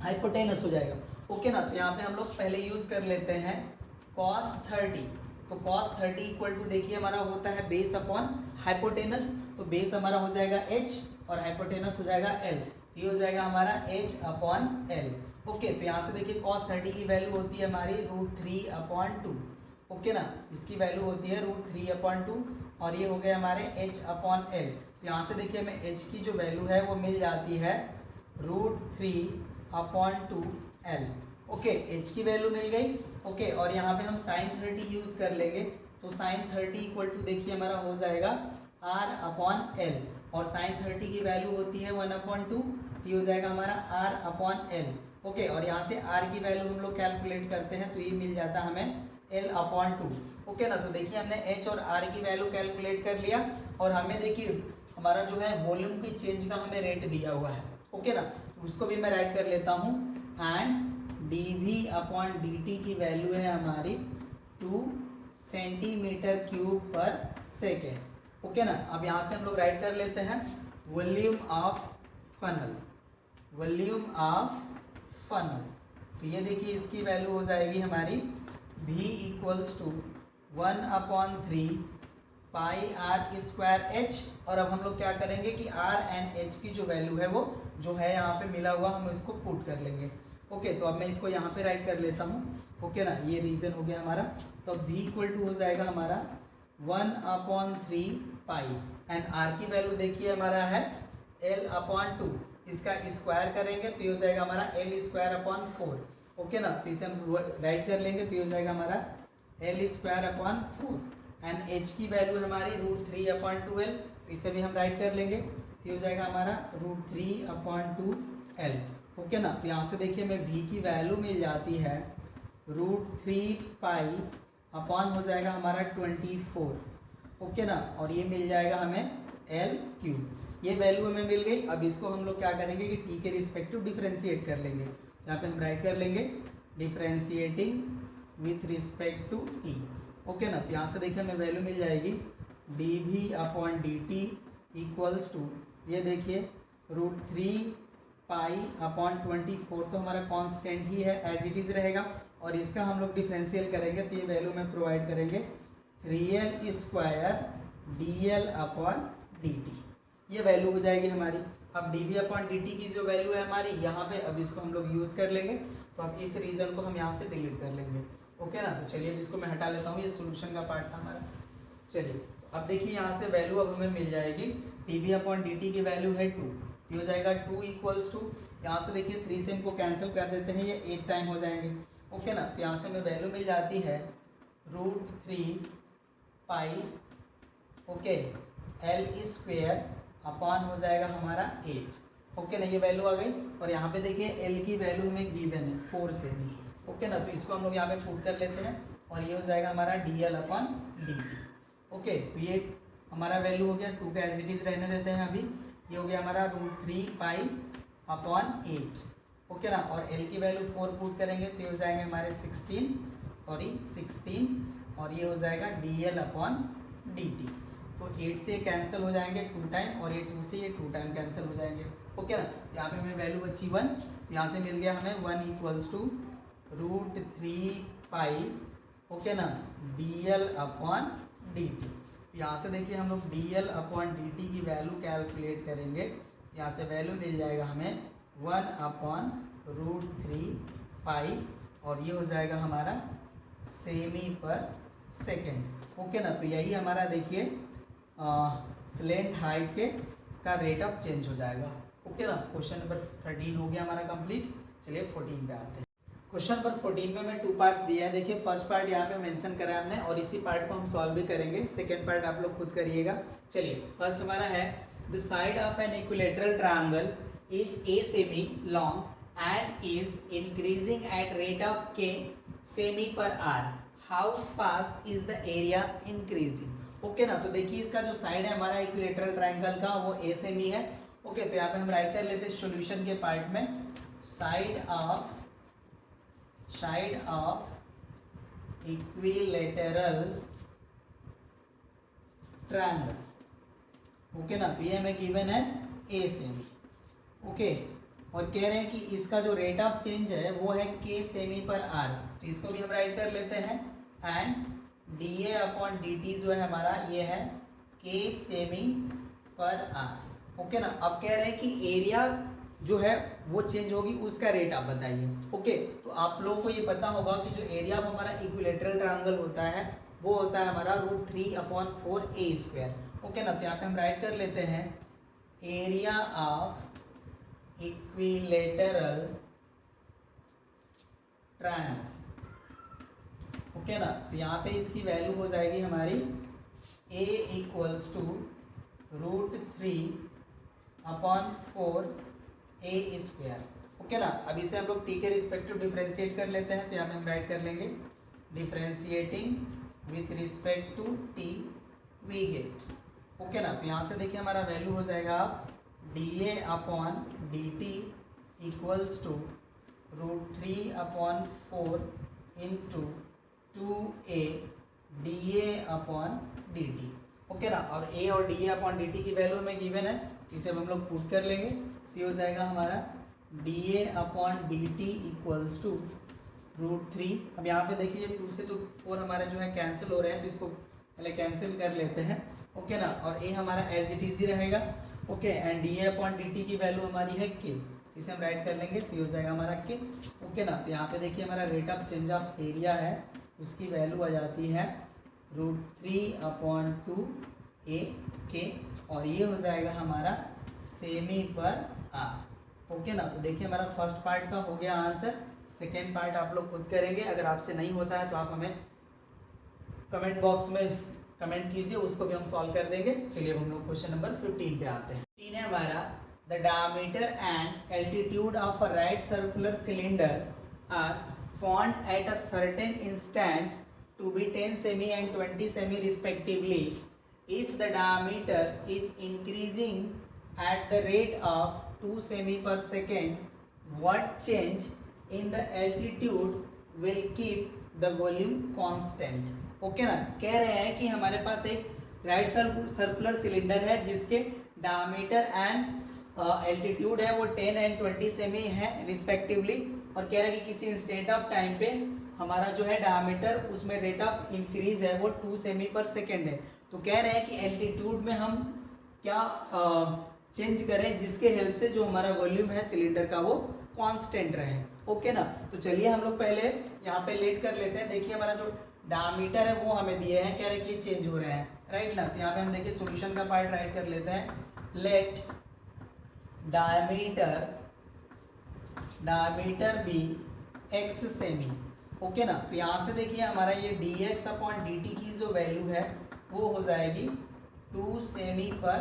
हाइपोटेनस हो जाएगा। ओके ना, तो यहाँ पे हम लोग पहले यूज कर लेते हैं cos 30। तो cos 30 इक्वल टू देखिए हमारा होता है बेस अपॉन हाइपोटेनस, तो बेस हमारा हो जाएगा h और हाइपोटेनस हो जाएगा l, तो ये हो जाएगा हमारा h अपॉन l। ओके, तो यहाँ से देखिए cos 30 की वैल्यू होती है हमारी √3/2। ओके ना, इसकी वैल्यू होती है √3/2, और ये हो गया हमारे h अपॉन l। तो यहाँ से देखिए हमें h की जो वैल्यू है वो मिल जाती है √3/2l। ओके, h की वैल्यू मिल गई। ओके, और यहाँ पे हम sin 30 यूज़ कर लेंगे, तो sin 30 इक्वल टू देखिए हमारा हो जाएगा r/l, और sin 30 की वैल्यू होती है 1/2, ये हो जाएगा हमारा r/l। ओके, और यहाँ से r की वैल्यू हम लोग कैलकुलेट करते हैं, तो ये मिल जाता है हमें L अपॉन 2। ओके ना, तो देखिए हमने H और R की वैल्यू कैलकुलेट कर लिया और हमें देखिए हमारा जो है वॉल्यूम की चेंज का हमें रेट दिया हुआ है। ओके ना, तो उसको भी मैं राइट कर लेता हूँ एंड dV अपॉन dt की वैल्यू है हमारी 2 centimetre cube per second. Okay ना, अब यहाँ से हम लोग राइट कर लेते हैं volume of funnel, volume of funnel. तो ये देखिए इसकी वैल्यू हो जाएगी हमारी V equals to 1/3 pi are square h. और अब हम लोग क्या करेंगे कि आर एंड एच की जो वैल्यू है वो जो है यहाँ पे मिला हुआ हम इसको पुट कर लेंगे। ओके, तो अब मैं इसको यहाँ पे राइट कर लेता हूँ। ओके ना, ये रीजन हो गया हमारा। तो V इक्वल टू हो जाएगा हमारा 1/3 पाई एंड आर की वैल्यू देखिए हमारा है L अपॉन 2, इसका स्क्वायर करेंगे तो ये हो जाएगा हमारा L स्क्वायर अपॉन 4। ओके ना, तो इसे हम राइट कर लेंगे तो ये हो जाएगा हमारा L square upon 4 and H की वैल्यू हमारी √3/12, तो इसे भी हम राइट कर लेंगे तो ये हो जाएगा हमारा √3/2L। ओके ना, तो यहाँ से देखिए हमें V की वैल्यू मिल जाती है √3 पाई अपॉन हो जाएगा हमारा 24। ओके ना, और ये मिल जाएगा हमें L3। ये वैल्यू हमें मिल गई। अब इसको हम लोग क्या करेंगे कि T के रिस्पेक्टिव डिफ्रेंशिएट कर लेंगे। यहाँ पे हम राइट कर लेंगे differentiating with respect to T। Okay ना, तो यहाँ से देखिए हमें वैल्यू मिल जाएगी dV upon dt equals to, ये देखिए √3 पाई अपॉन 24, तो हमारा कांस्टेंट ही है, एज इट इज़ रहेगा। और इसका हम लोग डिफरेंशियल करेंगे तो ये वैल्यू में प्रोवाइड करेंगे 3L square DL upon dt। ये वैल्यू हो जाएगी हमारी। अब dV अपॉन dt की जो वैल्यू है हमारी यहाँ पे, अब इसको हम लोग यूज़ कर लेंगे। तो अब इस रीजन को हम यहाँ से डिलीट कर लेंगे। ओके ना, तो चलिए अब इसको मैं हटा लेता हूँ, ये सोल्यूशन का पार्ट था हमारा। चलिए तो अब देखिए यहाँ से वैल्यू अब हमें मिल जाएगी dV अपॉन dt की वैल्यू है 2, ये हो जाएगा 2 इक्वल्स टू, यहाँ से देखिए 3 से इनको कैंसिल कर देते हैं, ये 8 टाइम हो जाएंगे। ओके ना, तो यहाँ से हमें वैल्यू मिल जाती है √3 पाई ओके L स्क्वेयर अपॉन हो जाएगा हमारा 8। ओके ना, ये वैल्यू आ गई। और यहाँ पे देखिए L की वैल्यू हमें गिवन है 4 से भी। ओके ना, तो इसको हम लोग यहाँ पे पुट कर लेते हैं और ये हो जाएगा हमारा DL अपॉन dt। ओके, तो ये हमारा वैल्यू हो गया, 2 का एज इट इज रहने देते हैं अभी। ये हो गया हमारा √3 पाई अपॉन 8। ओके ना, और L की वैल्यू 4 पुट करेंगे तो ये हो जाएंगे हमारे 16 और ये हो जाएगा DL अपॉन dt। तो 8 से कैंसिल हो जाएंगे 2 टाइम और ये 2 से ये 2 टाइम कैंसिल हो जाएंगे। ओके ना, यहाँ पे हमें वैल्यू बची 1, यहाँ से मिल गया हमें 1 इक्वल्स टू √3 पाई ओके ना DL अपॉन dt। यहाँ से देखिए हम लोग DL अपॉन dt की वैल्यू कैलकुलेट करेंगे, यहाँ से वैल्यू मिल जाएगा हमें 1/√3 पाई और ये हो जाएगा हमारा सेमी पर सेकेंड। ओके ना, तो यही हमारा देखिए स्लेंट हाइट के का रेट ऑफ चेंज हो जाएगा। ओके ना, क्वेश्चन नंबर 13 हो गया हमारा कंप्लीट। चलिए 14 पे आते हैं। क्वेश्चन नंबर 14 में मैं 2 पार्ट्स दिए हैं। देखिए फर्स्ट पार्ट यहाँ पे मेंशन करा है हमने और इसी पार्ट को हम सॉल्व भी करेंगे। सेकंड पार्ट आप लोग खुद करिएगा। चलिए फर्स्ट हमारा है the side of an equilateral triangle is a cm long and is increasing at rate of k cm per R, how fast is the area increasing. Okay ना, तो देखिए इसका जो साइड है हमारा इक्विलेटरल ट्रायंगल का वो ए सेमी है। ओके, तो यहाँ पे हम राइट कर लेते हैं सॉल्यूशन के पार्ट में side of equilateral triangle. Okay ना, तो ये हमें गिवन है ए सेमी। ओके, और कह रहे हैं कि इसका जो रेट ऑफ चेंज है वो है के सेमी पर आर, तो इसको भी हम राइट कर लेते हैं and D upon D T जो है हमारा ये है के सेमी पर आर। ओके ना, अब कह रहे हैं कि एरिया जो है वो चेंज होगी, उसका रेट आप बताइए। ओके, तो आप लोगों को ये पता होगा कि जो एरिया ऑफ हमारा इक्विलेटरल ट्रायंगल होता है वो होता है हमारा √3/4 ए स्क्वायर। ओके ना, तो यहाँ पे हम राइट कर लेते हैं area of equilateral triangle. Okay ना, तो यहाँ पे इसकी वैल्यू हो जाएगी हमारी a equals to √3/4 a square. Okay ना, अब इसे हम लोग t के रिस्पेक्टिव डिफ्रेंशिएट कर लेते हैं, तो यहाँ पे हम राइट कर लेंगे differentiating with respect to T we get. Okay ना, तो यहाँ से देखिए हमारा वैल्यू हो जाएगा d a upon D t equals to √3/4 into 2a d a upon D t. Okay ना, और a और d a upon D T की वैल्यू हमें गिवन है, इसे हम लोग पुट कर लेंगे। तो ये हो जाएगा हमारा d a upon D t equals to √3। अब यहाँ पे देखिए 2 से तो 4 हमारे जो है कैंसिल हो रहे हैं, तो इसको पहले कैंसिल कर लेते हैं। ओके ना, और a हमारा एज इट इज ही रहेगा। Okay, and D a upon D T की वैल्यू हमारी है k, इसे हम राइट कर लेंगे, तो ये हो जाएगा हमारा k। ओके ना, तो यहाँ पे देखिए हमारा rate of change of area है, उसकी वैल्यू आ जाती है √3/2 a k, और ये हो जाएगा हमारा सेमी पर r। ओके ना, तो देखिए हमारा फर्स्ट पार्ट का हो गया आंसर, सेकेंड पार्ट आप लोग खुद करेंगे। अगर आपसे नहीं होता है तो आप हमें कमेंट बॉक्स में कमेंट कीजिए, उसको भी हम सॉल्व कर देंगे। चलिए हम लोग क्वेश्चन नंबर 15 पे आते हैं। 15 है हमारा, the diameter and altitude of a right circular cylinder are found at a certain instant to be 10 semi and 20 semi respectively. If the diameter is increasing at the rate of 2 semi per second, what change in the altitude will keep the volume constant? Okay ना, कह रहे हैं कि हमारे पास एक right circular cylinder है जिसके diameter and altitude है वो 10 एंड 20 सेमी है रिस्पेक्टिवली, और कह रहे हैं कि किसी इंस्टेंट ऑफ टाइम पे हमारा जो है डायमीटर उसमें रेट ऑफ इंक्रीज है वो 2 सेमी पर सेकेंड है। तो कह रहे हैं कि एल्टीट्यूड में हम क्या चेंज करें जिसके हेल्प से जो हमारा वॉल्यूम है सिलेंडर का वो कांस्टेंट रहे। ओके ना, तो चलिए हम लोग पहले यहाँ पे लेट कर लेते हैं। देखिए हमारा जो डायमीटर है वो हमें दिए हैं, कह रहे हैं कि चेंज हो रहे हैं, राइट ना। तो यहाँ पे हम देखिए सॉल्यूशन का पार्ट राइट कर लेते हैं। Let diameter be x cm. Okay ना, तो यहाँ से देखिए हमारा ये dx अपॉन dt की जो वैल्यू है वो हो जाएगी 2 सेमी पर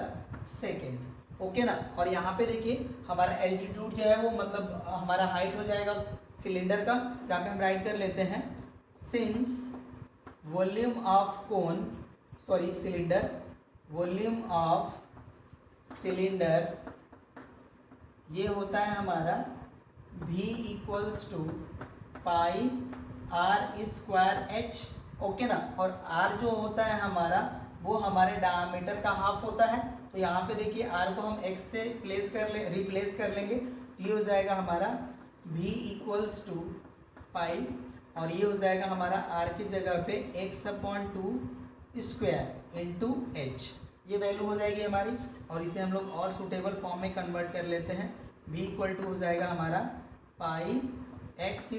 सेकेंड। ओके ना, और यहाँ पे देखिए हमारा एल्टीट्यूड जो है वो मतलब हमारा हाइट हो जाएगा सिलेंडर का। यहाँ पे हम राइट कर लेते हैं, since volume of cylinder, volume of cylinder ये होता है हमारा v equals to pi r square h। Okay ना, और r जो होता है हमारा वो हमारे डायमीटर का हाफ होता है। तो यहाँ पे देखिए r को हम x से रिप्लेस कर लेंगे, तो ये हो जाएगा हमारा v इक्वल्स टू पाई, और ये हो जाएगा हमारा r की जगह पे x/2 स्क्वायर इंटू h, ये वैल्यू हो जाएगी हमारी। और इसे हम लोग और सूटेबल फॉर्म में कन्वर्ट कर लेते हैं। v इक्वल टू हो जाएगा हमारा पाई x²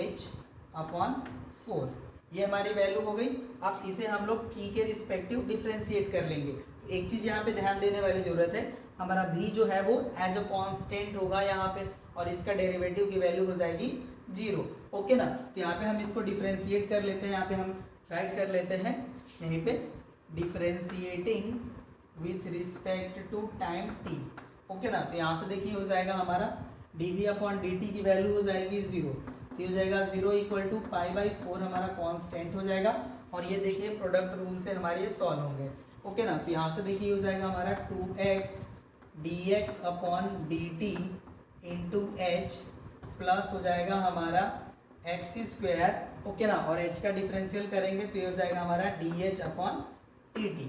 h/4, ये हमारी वैल्यू हो गई। अब इसे हम लोग t के रिस्पेक्टिव डिफ्रेंशिएट कर लेंगे। तो एक चीज़ यहाँ पे ध्यान देने वाली ज़रूरत है, हमारा v जो है वो एज अ कांस्टेंट होगा यहाँ पे, और इसका डेरिवेटिव की वैल्यू हो जाएगी 0। ओके ना, तो यहाँ पे हम इसको डिफ्रेंशिएट कर लेते हैं। यहाँ पे हम राइट कर लेते हैं यहीं पे differentiating with respect to time t। Okay ना, तो यहाँ से देखिए हो जाएगा हमारा dv अपॉन dt की वैल्यू हो जाएगी 0, तो हो जाएगा 0 इक्वल टू पाई/4 हमारा कांस्टेंट हो जाएगा। और ये देखिए प्रोडक्ट रूल से हमारे ये सॉल्व होंगे। ओके ना, तो यहाँ से देखिए हो जाएगा हमारा 2x dx upon dt into h plus हो जाएगा हमारा x²। ओके ना, और h का डिफरेंशियल करेंगे तो ये हो जाएगा हमारा dh अपॉन dt।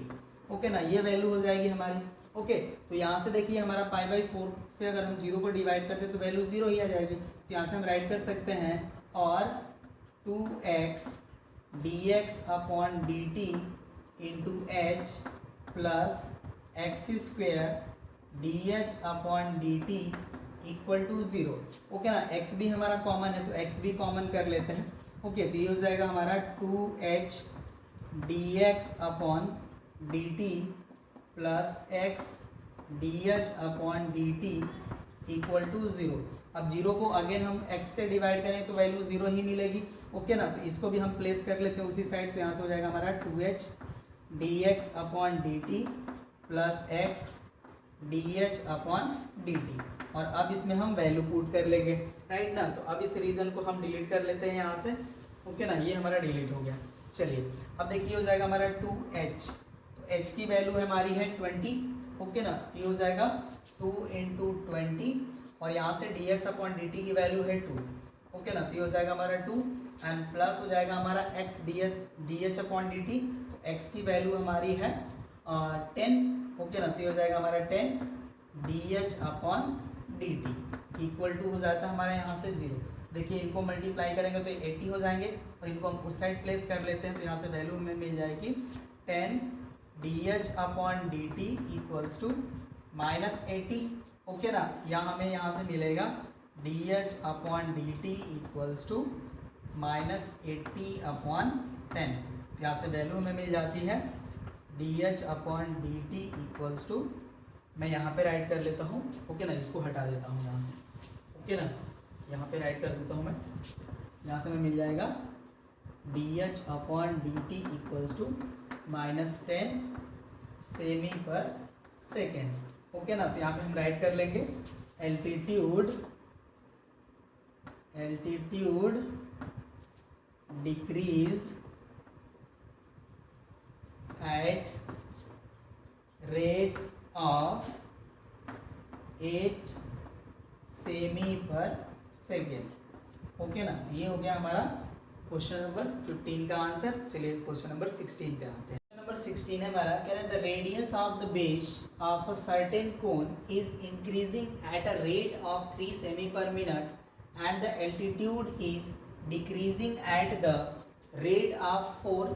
ओके ना, ये वैल्यू हो जाएगी हमारी। ओके, तो यहाँ से देखिए हमारा पाई/4 से अगर हम 0 को डिवाइड करते हैं तो वैल्यू 0 ही आ जाएगी। तो यहाँ से हम राइट कर सकते हैं, और 2x dx upon dt into h plus x² dh upon dt equal to 0। Okay ना, x भी हमारा कॉमन है तो x भी कॉमन कर लेते हैं। ओके, तो ये हो जाएगा हमारा 2h dx upon dt plus x dh upon dt equal to 0। अब 0 को अगेन हम x से डिवाइड करें तो वैल्यू 0 ही मिलेगी। ओके ना, तो इसको भी हम प्लेस कर लेते हैं उसी साइड। तो यहाँ से हो जाएगा हमारा 2h dx upon dt plus x dh upon dt, और अब इसमें हम वैल्यू पुट कर लेंगे, राइट ना। तो अब इस रीजन को हम डिलीट कर लेते हैं यहाँ से। ओके ना, ये हमारा डिलीट हो गया। चलिए अब देखिए हो जाएगा हमारा 2h, तो h की वैल्यू हमारी है 20, ओके ना, ये हो जाएगा 2 × 20 और यहाँ से dx अपॉन dt की वैल्यू है 2, ओके ना, तो ये हो जाएगा हमारा 2 एंड प्लस हो जाएगा हमारा x dh अपॉन dt, तो x की वैल्यू हमारी है 10, ओके ना, तो ये हो जाएगा हमारा 10 dh upon dt equal to हो जाता है हमारा यहाँ से 0। देखिए इनको मल्टीप्लाई करेंगे तो 80 हो जाएंगे और इनको हम उस साइड प्लेस कर लेते हैं, तो यहाँ से वैल्यू हमें मिल जाएगी 10 dh upon dt equals to -80, okay ना, या हमें यहाँ से मिलेगा dh upon dt equals to -80 upon 10, यहाँ से वैल्यू हमें मिल जाती है dh upon dt equals to, मैं यहाँ पे राइट कर लेता हूँ, ओके ना, इसको हटा देता हूँ यहाँ से, ओके ना, यहाँ पे राइट कर देता हूँ मैं, यहाँ से हमें मिल जाएगा dh upon dt equals to -10 सेमी पर सेकेंड, ओके ना, तो यहाँ पे हम राइट कर लेंगे altitude decrease at rate of 8 सेमी पर सेकेंड, ओके ना, ये हो गया हमारा क्वेश्चन नंबर 15 का आंसर। चलिए क्वेश्चन नंबर 16 पे आते हैं। नंबर 16 है हमारा, कह रहा है the radius of the base of a certain cone is increasing at a rate of 3 cm पर minute and the altitude is decreasing at the rate of 4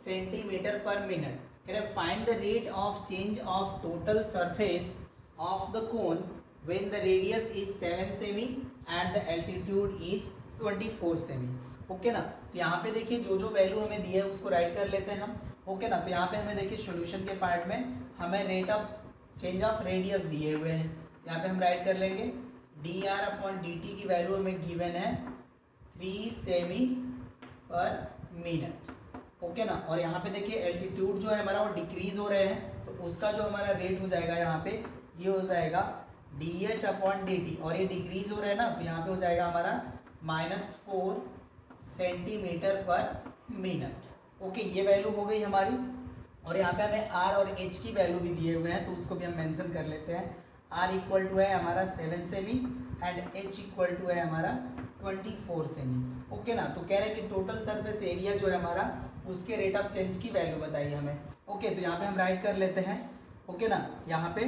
centimetre पर मिनट। कह रहा है find the rate of change of total surface of the cone when the radius is 7 semi and the altitude is 24 semi, okay ना, तो यहाँ पे देखिए जो वैल्यू हमें दी है उसको राइट कर लेते हैं हम, ओके ना, तो यहाँ पे हमें देखिए सॉल्यूशन के पार्ट में हमें rate of change of radius दिए हुए हैं, यहाँ पे हम राइट कर लेंगे dr अपॉन dt की वैल्यू हमें गिवन है 3 सेमी पर मिनट, ओके ना, और यहाँ पे देखिए एल्टीट्यूड जो है हमारा वो डिक्रीज हो रहे हैं, तो उसका जो हमारा रेट हो जाएगा यहाँ पे ये हो जाएगा dh अपॉन dt, और ये डिक्रीज हो रहा है ना, तो यहाँ पे हो जाएगा हमारा -4 सेंटीमीटर पर मिनट, ओके, ये वैल्यू हो गई हमारी। और यहाँ पे हमें r और h की वैल्यू भी दिए हुए हैं, तो उसको भी हम मेंशन कर लेते हैं। r इक्वल टू है हमारा 7 सेमी एंड h इक्वल टू है हमारा 24 सेमी, ओके ना, तो कह रहे हैं कि टोटल सरफेस एरिया जो है हमारा उसके रेट ऑफ चेंज की वैल्यू बताइए हमें, ओके, तो यहाँ पे हम राइट कर लेते हैं, ओके ना, यहाँ पे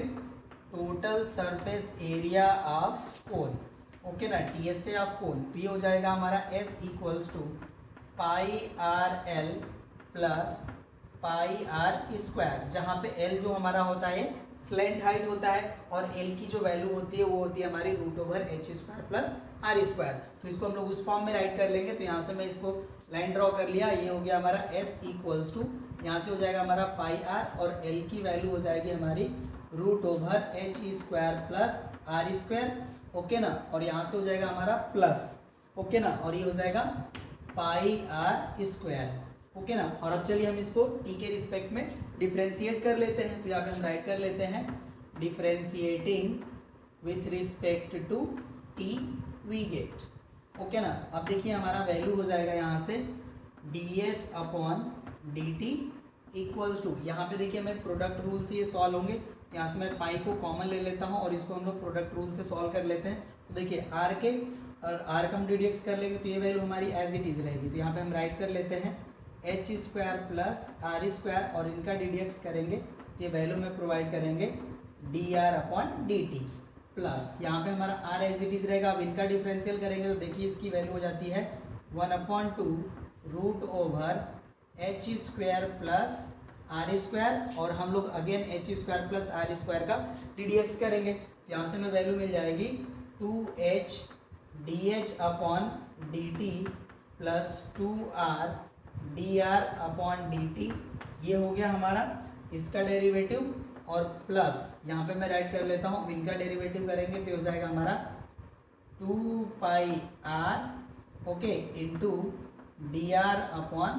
total surface area of cone, okay ना, TSA ऑफ कोन, तो ये हो जाएगा हमारा S equals to pi r l plus pi are square, जहाँ पे L जो हमारा होता है स्लेंट हाइट होता है और L की जो वैल्यू होती है वो होती है हमारी √h² प्लस r स्क्वायर, तो इसको हम लोग उस फॉर्म में राइट कर लेंगे। तो यहाँ से मैं इसको लाइन ड्रॉ कर लिया, ये हो गया हमारा S इक्वल्स टू, यहाँ से हो जाएगा हमारा पाई आर और L की वैल्यू हो जाएगी हमारी √h² प्लस r², ओके ना, और यहाँ से हो जाएगा हमारा प्लस, ओके ना, और ये हो जाएगा पाई आर स्क्वायर, ओके ना। और अब चलिए हम इसको t के रिस्पेक्ट में डिफ्रेंशिएट कर लेते हैं, तो यहाँ पे हम राइट कर लेते हैं differentiating with respect to t we get, okay ना। अब देखिए हमारा वैल्यू हो जाएगा यहाँ से ds upon dt equals to, यहाँ पे देखिए हमें प्रोडक्ट रूल से ये सॉल्व होंगे, यहाँ से मैं पाई को कॉमन ले लेता हूँ और इसको हम लोग प्रोडक्ट रूल से सॉल्व कर लेते हैं। तो देखिए r के और r का हम डिडक्ट कर लेंगे तो ये वैल्यू हमारी एज इट इज़ रहेगी, तो यहाँ पे हम राइट कर लेते हैं h² प्लस r² और इनका डिडक्ट करेंगे तो ये वैल्यू में प्रोवाइड करेंगे dr अपॉन dt प्लस यहाँ पे हमारा r एज इट इज़ रहेगा। अब इनका डिफरेंशियल करेंगे तो देखिए इसकी वैल्यू हो जाती है 1/2 √h² प्लस r² और हम लोग अगेन h² प्लस r² का डिडक्ट करेंगे तो यहाँ से हमें वैल्यू मिल जाएगी 2h dh upon dt plus 2r dr upon dt, ये हो गया हमारा इसका डेरिवेटिव, और प्लस यहाँ पे मैं राइट कर लेता हूँ, इनका डेरिवेटिव करेंगे तो हो जाएगा हमारा 2 pi r okay into dr upon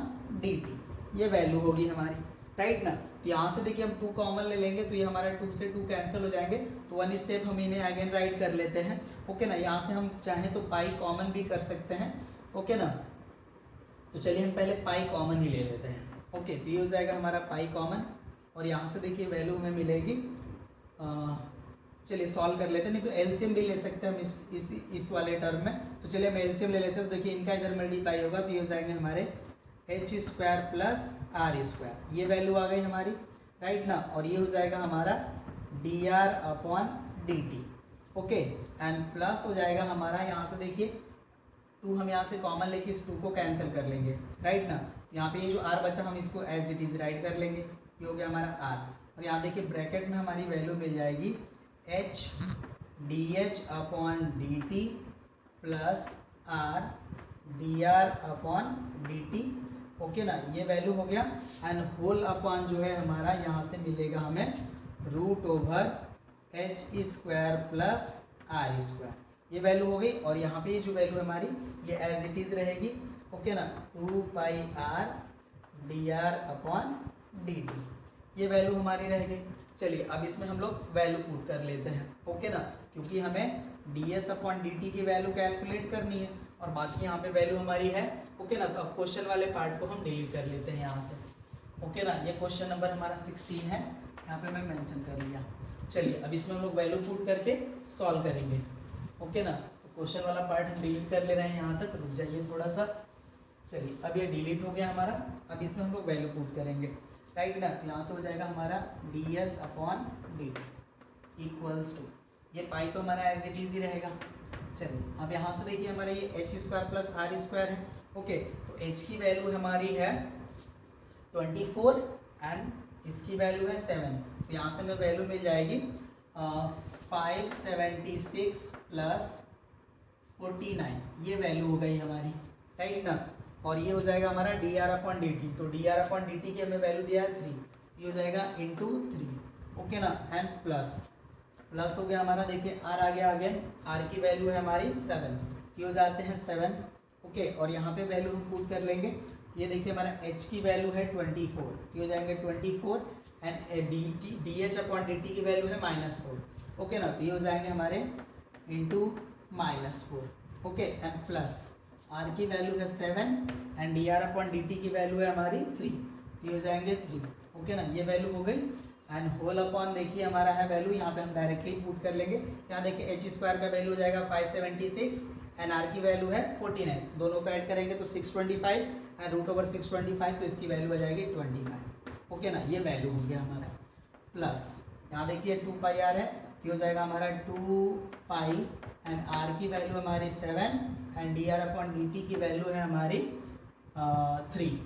dt, ये वैल्यू होगी हमारी, राइट ना। तो यहाँ से देखिए हम 2 कॉमन ले लेंगे तो ये हमारा 2 से 2 कैंसिल हो जाएंगे, तो 1 स्टेप हम इन्हें अगेन राइट कर लेते हैं, ओके ना। यहाँ से हम चाहें तो पाई कॉमन भी कर सकते हैं, ओके ना। तो चलिए हम पहले पाई कॉमन ही ले लेते हैं। ओके, तो ये हो जाएगा हमारा पाई कॉमन, और यहाँ से देखिए वैल्यू हमें मिलेगी, चलिए सॉल्व कर लेते हैं, नहीं तो एलसीएम भी ले सकते हैं हम इस वाले टर्म में। तो चलिए हम एलसीएम ले लेते हैं। तो देखिए इनका इधर मल्टीप्लाई होगा तो ये हो जाएंगे हमारे h square plus r square, ये वैल्यू आ गई हमारी, राइट ना। और ये हो जाएगा हमारा D R upon D t. Okay, and plus हो जाएगा हमारा, यहाँ से देखिए टू हम यहाँ से कॉमन लेके इस टू को कैंसिल कर लेंगे, राइट ना। यहाँ पे ये जो आर बचा हम इसको एज इट इज राइट कर लेंगे, ये हो गया हमारा आर। और यहाँ देखिए ब्रैकेट में हमारी वैल्यू मिल जाएगी H D h upon D T plus are D are upon D t. Okay ना, ये वैल्यू हो गया। एंड होल अपॉन जो है हमारा यहाँ से मिलेगा हमें root over h square plus r square, ये वैल्यू हो गई। और यहाँ पे ये जो वैल्यू हमारी ये एज इट इज रहेगी। ओके ना, 2 pi R D are upon D T, ये वैल्यू हमारी रह गई। चलिए अब इसमें हम लोग वैल्यू पुट कर लेते हैं। ओके ना, क्योंकि हमें D s upon D T की वैल्यू कैलकुलेट करनी है और बाकी यहाँ पे वैल्यू हमारी है। ओके ना, तो अब क्वेश्चन वाले पार्ट को हम डिलीट कर लेते हैं यहाँ से। ओके ना, ये क्वेश्चन नंबर हमारा 16 है, यहाँ पे मैं मेंशन कर लिया। चलिए अब इसमें हम लोग वैल्यू पुट करके सॉल्व करेंगे। ओके ना, तो क्वेश्चन वाला पार्ट हम डिलीट कर ले रहे हैं यहाँ तक, रुक जाइए थोड़ा सा। चलिए अब ये डिलीट हो गया हमारा, अब इसमें हम लोग वैल्यू पुट करेंगे, राइट ना। तो यहाँ से हो जाएगा हमारा d s upon D t equals to, ये पाई तो हमारा एज इट इज ही रहेगा। चलिए अब यहाँ से देखिए हमारा ये h square plus r square है। ओके, तो एच की वैल्यू हमारी है 24 एंड इसकी वैल्यू है 7। तो यहाँ से हमें वैल्यू मिल जाएगी 576 प्लस 49, ये वैल्यू हो गई हमारी, राइट ना। और ये हो जाएगा हमारा D R upon D T, तो D are upon D T की हमें वैल्यू दिया है 3, ये हो जाएगा इंटू 3। ओके ना, एंड प्लस हो गया हमारा, देखिए आर आ गया, अगेन आर की वैल्यू है हमारी 7, ये हो जाते हैं 7। ओके, और यहाँ पे वैल्यू हम पुट कर लेंगे। ये देखिए हमारा एच की वैल्यू है 24, ये हो जाएंगे 24 and d h upon D T की वैल्यू है -4। ओके ना, तो ये हो जाएंगे हमारे into -4। Okay, and plus r की वैल्यू है 7 and d are upon D T की वैल्यू है हमारी 3, ये हो जाएंगे 3। ओके ना, ये वैल्यू हो गई। एंड होल अपॉन देखिए हमारा है वैल्यू, यहाँ पे हम डायरेक्टली पुट कर लेंगे। यहाँ देखिए एच स्क्वायर का वैल्यू हो जाएगा 576 एंड आर की वैल्यू है 49, दोनों को ऐड करेंगे तो 625 एंड रूट ओवर 625, तो इसकी वैल्यू आ जाएगी 25। ओके ना, ये वैल्यू हो गया हमारा। प्लस यहाँ देखिए 2 पाई आर है, ये हो जाएगा हमारा 2 पाई एंड आर की वैल्यू हमारी 7 and d are upon D T की वैल्यू है हमारी 3।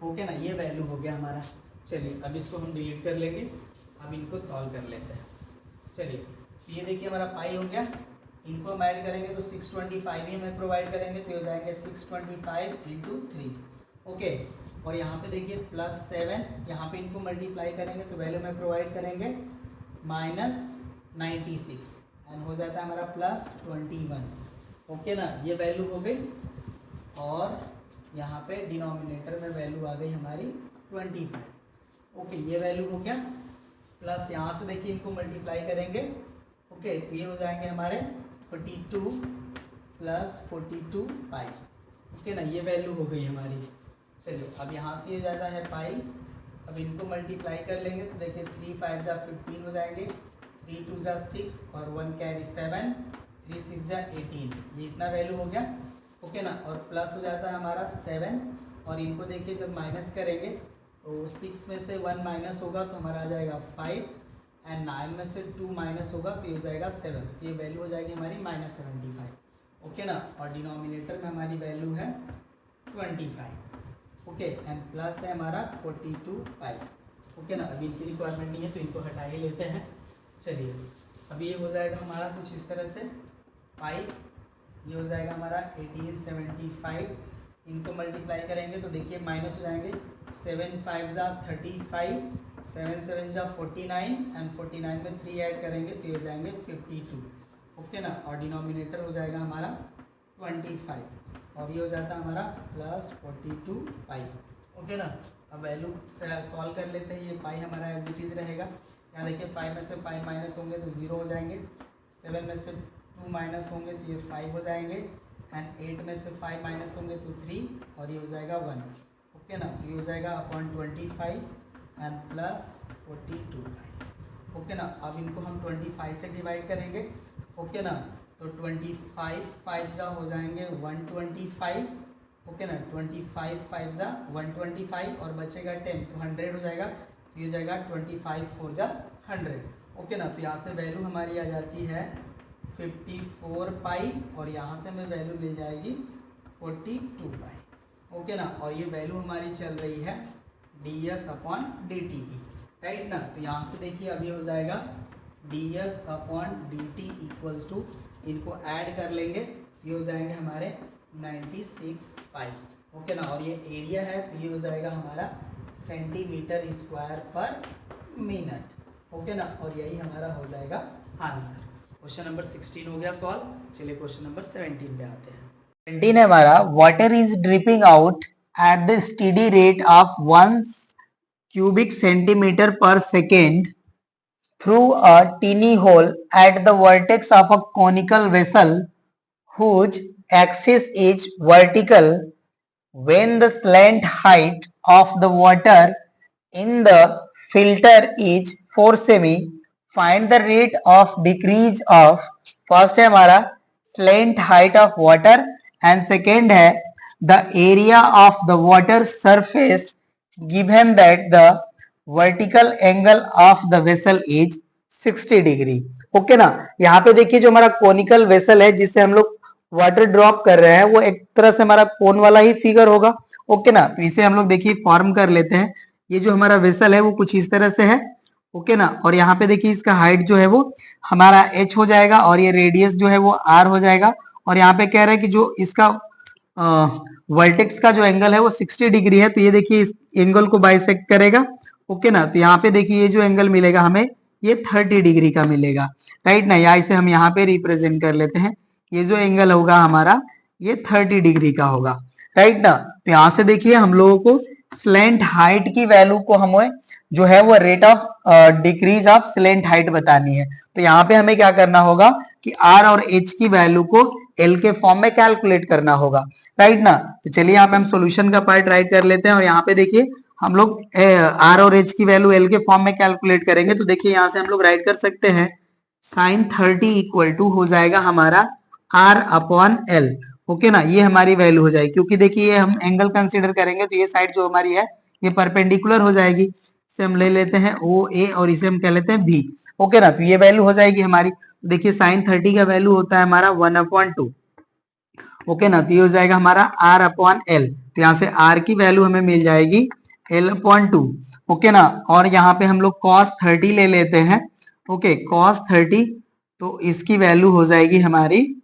ओके ना, ये वैल्यू हो गया हमारा। चलिए अब इसको हम डिलीट कर लेंगे, अब इनको सॉल्व कर लेते हैं। चलिए ये देखिए हमारा पाई हो गया, इनको हम ऐड करेंगे तो 625 ही हमें प्रोवाइड करेंगे, तो ये हो जाएंगे 625 इंटू 3। ओके, और यहाँ पे देखिए +7, यहाँ पे इनको मल्टीप्लाई करेंगे तो वैल्यू में प्रोवाइड करेंगे -96 एंड हो जाता है हमारा +21। ओके ना, ये वैल्यू हो गई। और यहाँ पे डिनोमिनेटर में वैल्यू आ गई हमारी 25। ओके, ये वैल्यू हो गया। प्लस यहाँ से देखिए इनको मल्टीप्लाई करेंगे। ओके, तो ये हो जाएंगे हमारे 42 + 42 पाई। ओके ना, ये वैल्यू हो गई हमारी। चलिए अब यहाँ से ये जाता है पाई, अब इनको मल्टीप्लाई कर लेंगे तो देखिए 3 5 = 15 हो जाएंगे, 3 2 = 6 और 1 कैरी 7, 3 6 = 18, ये इतना वैल्यू हो गया। ओके ना, और प्लस हो जाता है हमारा 7 और इनको देखिए जब माइनस करेंगे तो 6 में से 1 माइनस होगा तो हमारा आ जाएगा 5 एंड 9 में से 2 माइनस होगा तो ये हो जाएगा 7, तो ये वैल्यू हो जाएगी हमारी -75। ओके ना, और डिनोमिनेटर में हमारी वैल्यू है 25। ओके, एंड प्लस है हमारा 42 पाई। ओके ना, अभी इनकी रिक्वायरमेंट नहीं है तो इनको हटा ही लेते हैं। चलिए अब ये हो जाएगा हमारा कुछ इस तरह से पाई, ये हो जाएगा हमारा 1875, इनको मल्टीप्लाई करेंगे तो देखिए माइनस हो जाएंगे, 7 5 = 35, 7 7 = 49 एंड 49 में 3 ऐड करेंगे तो ये हो जाएंगे 52। ओके ना, और डिनोमिनेटर हो जाएगा हमारा 25 और ये हो जाता है हमारा +42 पाई। ओके ना, अब वैल्यू सॉल्व कर लेते हैं। ये पाई हमारा एज इट इज़ रहेगा। यहाँ देखिए 5 में से 5 माइनस होंगे तो 0 हो जाएंगे, 7 में से 2 माइनस होंगे तो ये 5 हो जाएंगे एंड 8 में से 5 माइनस होंगे तो 3 और ये हो जाएगा 1। ओके ना, तो ये हो जाएगा upon 25 and plus 42 pi. Okay ना, अब इनको हम 25 से डिवाइड करेंगे। ओके ना, तो 25 5 जा हो जाएंगे 125। ओके ना, 25 5 जा 125 और बचेगा 10 तो 100 हो जाएगा। तो ये हो जाएगा 25 4 जा 100। ओके ना, तो यहाँ से वैल्यू हमारी आ जाती है 54 पाई और यहाँ से हमें वैल्यू मिल जाएगी 42 पाई। ओके ना, और ये वैल्यू हमारी चल रही है ds अपॉन dt की, राइट ना। तो यहाँ से देखिए अब ये हो जाएगा ds upon dt equals to, इनको ऐड कर लेंगे, ये हो जाएंगे हमारे 96 पाई। ओके ना, और ये एरिया है तो ये हो जाएगा हमारा centimetre square per minute. Okay ना, और यही हमारा हो जाएगा आंसर। क्वेश्चन नंबर 16 हो गया सॉल्व। चलिए क्वेश्चन नंबर 17 पे आते हैं। 17 है हमारा, water is dripping out at the steady rate of 1 cubic centimeter per second through a teeny hole at the vertex of a conical vessel whose axis is vertical. When the slant height of the water in the filter is 4 semi, find the rate of decrease of, first है हमारा slant height of water and second है the area of the water surface given that the vertical angle of the vessel is 60 degree. Okay ना, यहाँ पे देखिए जो हमारा conical vessel है जिससे हम लोग वाटर ड्रॉप कर रहे हैं वो एक तरह से हमारा कोन वाला ही फिगर होगा। ओके ना, तो इसे हम लोग देखिए फॉर्म कर लेते हैं। ये जो हमारा वेसल है वो कुछ इस तरह से है। ओके ना, और यहाँ पे देखिए इसका हाइट जो है वो हमारा h हो जाएगा और ये रेडियस जो है वो r हो जाएगा। और यहाँ पे कह रहा है कि जो इसका वर्टेक्स का जो एंगल है वो 60 डिग्री है, तो ये देखिए इस एंगल को बाइसेक्ट करेगा। ओके ना, तो यहाँ पे देखिए ये जो एंगल मिलेगा हमें ये 30 डिग्री का मिलेगा, राइट ना। या इसे हम यहाँ पे रिप्रेजेंट कर लेते हैं, ये जो एंगल होगा हमारा ये 30 डिग्री का होगा, राइट ना। तो यहाँ से देखिए हम लोगों को स्लेंट हाइट की वैल्यू को हमें जो है वो rate of decrease of slant height बतानी है। तो यहाँ पे हमें क्या करना होगा कि r और h की वैल्यू को l के फॉर्म में कैलकुलेट करना होगा, राइट ना। तो चलिए यहाँ पे हम सॉल्यूशन का पार्ट राइट कर लेते हैं और यहाँ पे देखिए हम लोग r और h की वैल्यू l के फॉर्म में कैलकुलेट करेंगे। तो देखिए यहाँ से हम लोग राइट कर सकते हैं sin 30 इक्वल टू हो जाएगा हमारा r अपॉन l। ओके ना, ये हमारी वैल्यू हो जाएगी क्योंकि देखिए हम एंगल कंसीडर करेंगे तो ये साइड जो हमारी है ये परपेंडिकुलर हो जाएगी। इसे हम ले लेते हैं OA और इसे हम कह लेते हैं B। ओके ना, तो ये वैल्यू हो जाएगी हमारी। देखिए sin 30 का वैल्यू होता है हमारा 1/2। ओके ना, तो ये हो जाएगा हमारा r अपॉन l। तो यहाँ से r की वैल्यू हमें मिल जाएगी l/2। ओके ना, और यहाँ पे हम लोग cos 30 ले लेते हैं। ओके, cos 30 तो इसकी वैल्यू हो जाएगी हमारी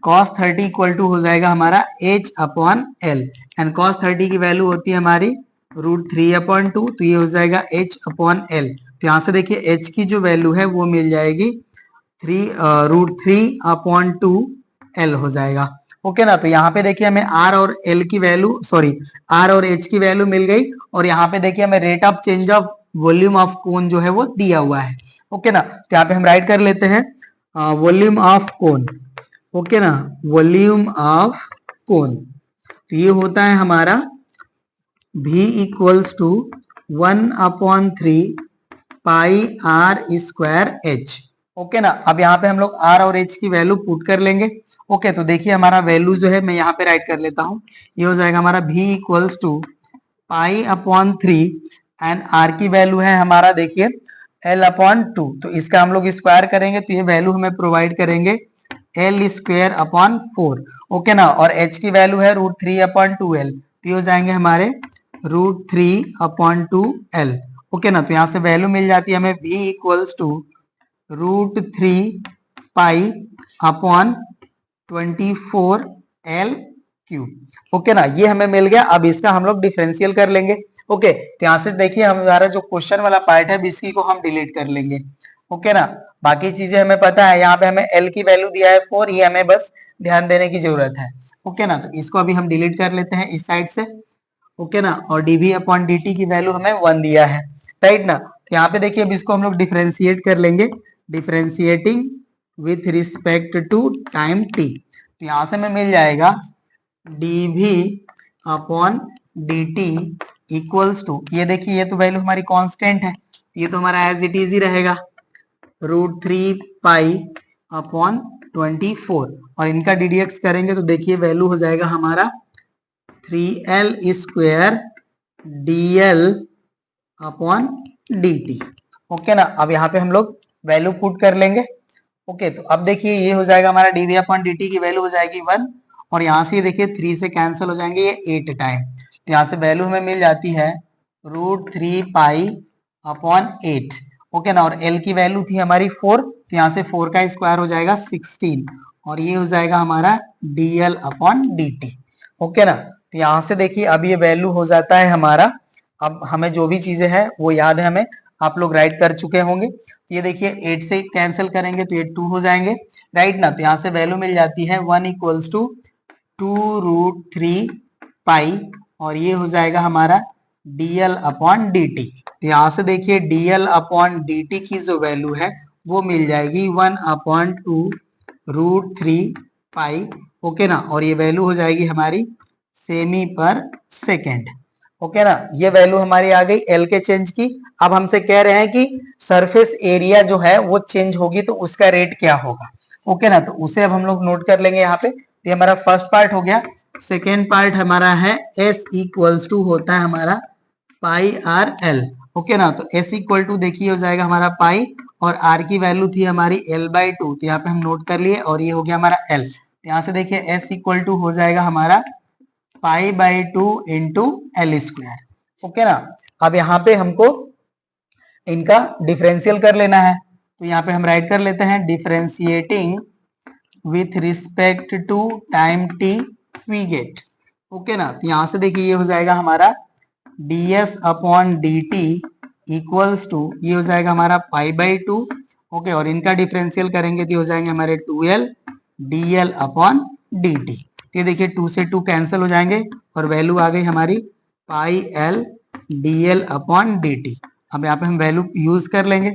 cos 30 इक्वल टू हो जाएगा हमारा h upon l and cos 30 की वैल्यू होती है हमारी √3/2। तो ये हो जाएगा h अपॉन l। तो यहाँ से देखिए h की जो वैल्यू है वो मिल जाएगी √3/2 l हो जाएगा। ओके ना, तो यहाँ पे देखिए हमें r और l की वैल्यू r और h की वैल्यू मिल गई और यहाँ पे देखिए हमें rate of change of volume of कोन जो है वो दिया हुआ है। ओके ना, तो यहाँ पे हम राइट कर लेते हैं वॉल्यूम ऑफ कोन। ओके ना, वॉल्यूम ऑफ कोन तो ये होता है हमारा v equals to 1/3 pi r square h। Okay ना, अब यहाँ पे हम लोग r और h की वैल्यू पुट कर लेंगे। ओके, तो देखिए हमारा वैल्यू जो है मैं यहाँ पे राइट कर लेता हूँ, ये हो जाएगा हमारा v इक्वल्स टू पाई/3 एंड r की वैल्यू है हमारा देखिए l/2। तो इसका हम लोग स्क्वायर करेंगे तो ये वैल्यू हमें प्रोवाइड करेंगे l²/4। ओके ना, और h की वैल्यू है √3/2l। तो ये हो जाएंगे हमारे √3/2l। ओके ना, तो यहाँ से वैल्यू मिल जाती है हमें v इक्वल्स टू √3 पाई/24l³। ओके ना, ये हमें मिल गया। अब इसका हम लोग डिफरेंशियल कर लेंगे। ओके, तो यहाँ से देखिए हमारा जो क्वेश्चन वाला पार्ट है इसी को हम डिलीट कर लेंगे। ओके ना, बाकी चीजें हमें पता है, यहाँ पे हमें l की वैल्यू दिया है 4, ये हमें बस ध्यान देने की जरूरत है। ओके ना, तो इसको अभी हम डिलीट कर लेते हैं इस साइड से। ओके ना, और dv/dt की वैल्यू हमें 1 दिया है, राइट ना। तो यहाँ पे देखिए अब इसको हम लोग डिफरेंशिएट कर लेंगे, differentiating with respect to time t। तो यहां से हमें मिल जाएगा dv upon dt equals to, ये देखिए ये तो वैल्यू हमारी कांस्टेंट है, ये तो हमारा एज इट इज ही रहेगा, √3 अपॉन 24, और इनका ddx करेंगे तो देखिए वैल्यू हो जाएगा हमारा 3l square dl upon dt। Okay ना, अब यहाँ पे हम लोग वैल्यू पुट कर लेंगे। ओके, तो अब देखिए ये हो जाएगा हमारा dv अपॉन dt की वैल्यू हो जाएगी 1, और यहाँ से देखिए 3 से कैंसिल हो जाएंगे ये 8 टाइम, तो यहाँ से वैल्यू हमें मिल जाती है √3 अपॉन 8। ओके ना, और l की वैल्यू थी हमारी 4, तो यहाँ से 4 का स्क्वायर हो जाएगा 16, और ये हो जाएगा हमारा dl अपॉन dt। ओके ना, तो यहाँ से देखिए अब ये वैल्यू हो जाता है हमारा, अब हमें जो भी चीजें हैं वो याद है हमें, आप लोग राइट कर चुके होंगे। तो ये देखिए 8 से कैंसिल करेंगे तो ये 2 हो जाएंगे, राइट ना, तो यहाँ से वैल्यू मिल जाती है 1 इक्वल्स टू 2√3 और ये हो जाएगा हमारा dl अपॉन dt। तो यहाँ से देखिए dl अपॉन dt की जो वैल्यू है वो मिल जाएगी 1 अपॉन 2√3 ओके ना, और ये वैल्यू हो जाएगी हमारी सेमी पर सेकेंड। ओके ना, ये वैल्यू हमारी आ गई एल के चेंज की। अब हमसे कह रहे हैं कि सरफेस एरिया जो है वो चेंज होगी तो उसका रेट क्या होगा। ओके ना, तो उसे अब हम लोग नोट कर लेंगे यहाँ पे। तो ये हमारा फर्स्ट पार्ट हो गया। सेकेंड पार्ट हमारा है एस इक्वल्स टू होता है हमारा पाई आर एल। ओके ना, तो एस इक्वल टू देखिए हो जाएगा हमारा पाई, और आर की वैल्यू थी हमारी L/2, तो यहाँ पे हम नोट कर लिए, और ये हो गया हमारा L। तो यहाँ से देखिए एस इक्वल टू हो जाएगा हमारा π/2 इंटू एल स्क्वायर। ओके ना, अब यहाँ पे हमको इनका डिफरेंशियल कर लेना है, तो यहाँ पे हम राइट कर लेते हैं differentiating with respect to time t we get. Okay ना, तो यहाँ से देखिए ये हो जाएगा हमारा ds upon dt equals to, ये हो जाएगा हमारा π/2। ओके, और इनका डिफरेंशियल करेंगे तो हो जाएंगे हमारे 2l dl अपॉन dt। ये देखिए 2 से 2 कैंसिल हो जाएंगे और वैल्यू आ गई हमारी πl dl अपॉन dt। अब यहाँ पे हम वैल्यू यूज कर लेंगे,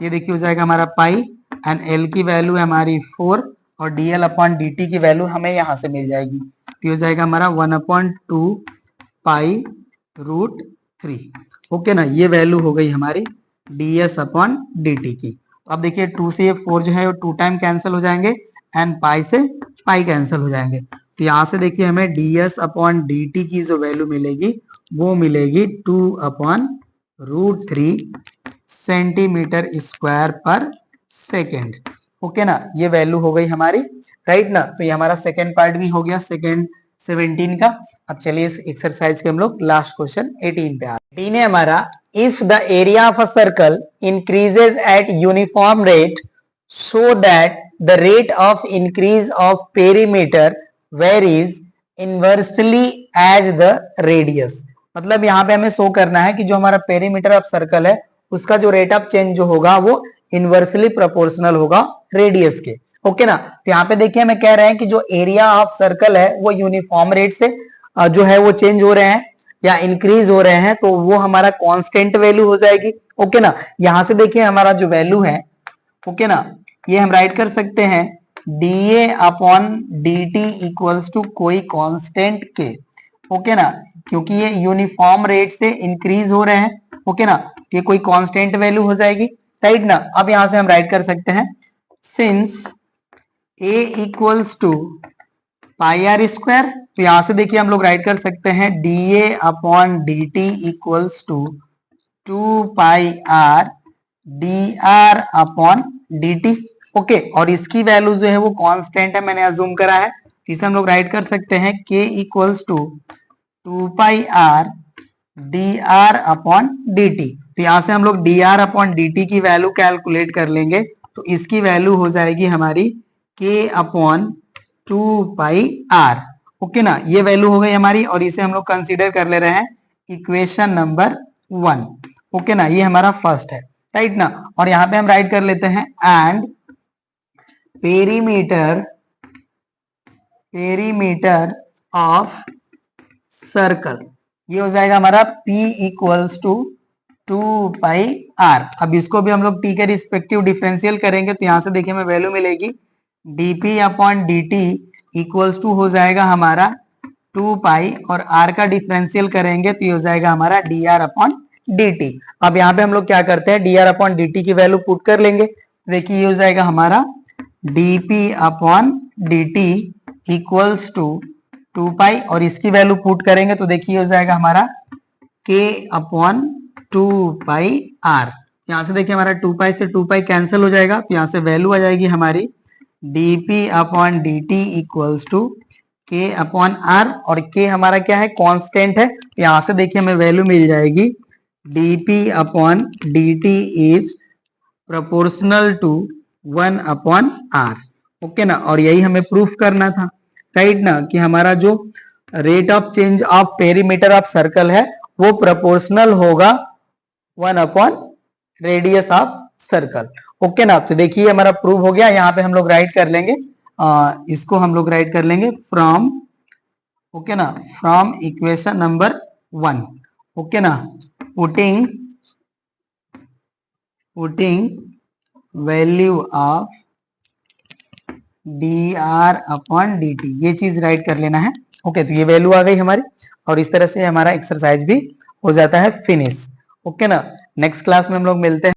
ये देखिए हो जाएगा हमारा पाई, एंड l की वैल्यू है हमारी 4 और dl अपॉन dt की वैल्यू हमें यहाँ से मिल जाएगी, तो हो जाएगा हमारा 1/2π√3। ओके ना, ये वैल्यू हो गई हमारी ds अपॉन dt की। अब देखिए 2 से ये 4 जो है वो 2 टाइम कैंसिल हो जाएंगे, एंड पाई से पाई कैंसिल हो जाएंगे, तो यहाँ से देखिए हमें ds अपॉन dt की जो वैल्यू मिलेगी वो मिलेगी 2/√3 सेंटीमीटर स्क्वायर पर सेकेंड। ओके ना, ये वैल्यू हो गई हमारी, राइट ना। तो ये हमारा सेकेंड पार्ट भी हो गया, सेकेंड 17 का। अब चलिए इस एक्सरसाइज के हम लोग लास्ट क्वेश्चन 18 पे आ रहे हैं। 18 है हमारा, if the area of a circle increases at uniform rate so that the rate of increase of perimeter varies inversely as the radius. मतलब यहाँ पे हमें शो करना है कि जो हमारा पेरीमीटर ऑफ सर्कल है उसका जो रेट ऑफ चेंज जो होगा वो इनवर्सली प्रोपोर्शनल होगा रेडियस के। ओके ना, तो यहाँ पे देखिए हमें कह रहे हैं कि जो एरिया ऑफ सर्कल है वो यूनिफॉर्म रेट से जो है वो चेंज हो रहे हैं या इंक्रीज हो रहे हैं, तो वो हमारा कांस्टेंट वैल्यू हो जाएगी। ओके ना, यहाँ से देखिए हमारा जो वैल्यू है, ओके ना, ये हम राइट कर सकते हैं dA upon dt equals to कोई कांस्टेंट के। ओके ना, क्योंकि ये यूनिफॉर्म रेट से इंक्रीज हो रहे हैं। ओके ना, ये कोई कांस्टेंट वैल्यू हो जाएगी, राइट ना। अब यहां से हम राइट कर सकते हैं since a equals to pi are square, तो यहां से देखिए हम लोग राइट कर सकते हैं dA upon dt equals to 2πr dr upon dt। Okay, और इसकी वैल्यू जो है वो कांस्टेंट है, मैंने अज्यूम करा है, इसे हम लोग राइट कर सकते हैं k equals to 2πr dr upon dt। तो यहां से हम लोग dr अपॉन dt की वैल्यू कैलकुलेट कर लेंगे, तो इसकी वैल्यू हो जाएगी हमारी k अपॉन 2πr। ओके ना, ये वैल्यू हो गई हमारी, और इसे हम लोग कंसीडर कर ले रहे हैं इक्वेशन नंबर 1। ओके ना, ये हमारा फर्स्ट है, राइट ना। और यहाँ पे हम राइट कर लेते हैं एंड पेरीमीटर ऑफ सर्कल, ये हो जाएगा हमारा p इक्वल्स टू 2πr। अब इसको भी हम लोग t के रिस्पेक्टिव डिफरेंशियल करेंगे, तो यहां से देखिए हमें वैल्यू मिलेगी dp upon dt equals to हो जाएगा हमारा 2 पाई और r का डिफरेंशियल करेंगे तो ये हो जाएगा हमारा dr अपॉन dt। अब यहाँ पे हम लोग क्या करते हैं, dr अपॉन dt की वैल्यू पुट कर लेंगे। देखिए ये हो जाएगा हमारा dp upon dt equals to 2 pi और इसकी वैल्यू पुट करेंगे तो देखिए हो जाएगा हमारा k अपॉन 2 पाई r। यहाँ से देखिए हमारा 2 पाई से 2 पाई कैंसिल हो जाएगा तो यहाँ से वैल्यू आ जाएगी हमारी dp upon dt equals to k upon r और k हमारा क्या है, कांस्टेंट है। तो यहाँ से देखिए हमें वैल्यू मिल जाएगी dp upon dt is proportional to 1 upon r। Okay ना, और यही हमें प्रूफ करना था, राइट ना, कि हमारा जो rate of change of perimeter of circle है वो प्रोपोर्शनल होगा 1 upon radius of circle. Okay ना, तो देखिए हमारा प्रूव हो गया। यहाँ पे हम लोग राइट कर लेंगे, इसको हम लोग राइट कर लेंगे फ्रॉम, ओके ना, फ्रॉम इक्वेशन नंबर 1। ओके ना, putting value of dr upon dt, ये चीज राइट कर लेना है। ओके, तो ये वैल्यू आ गई हमारी और इस तरह से हमारा एक्सरसाइज भी हो जाता है फिनिश। ओके ना, नेक्स्ट क्लास में हम लोग मिलते हैं।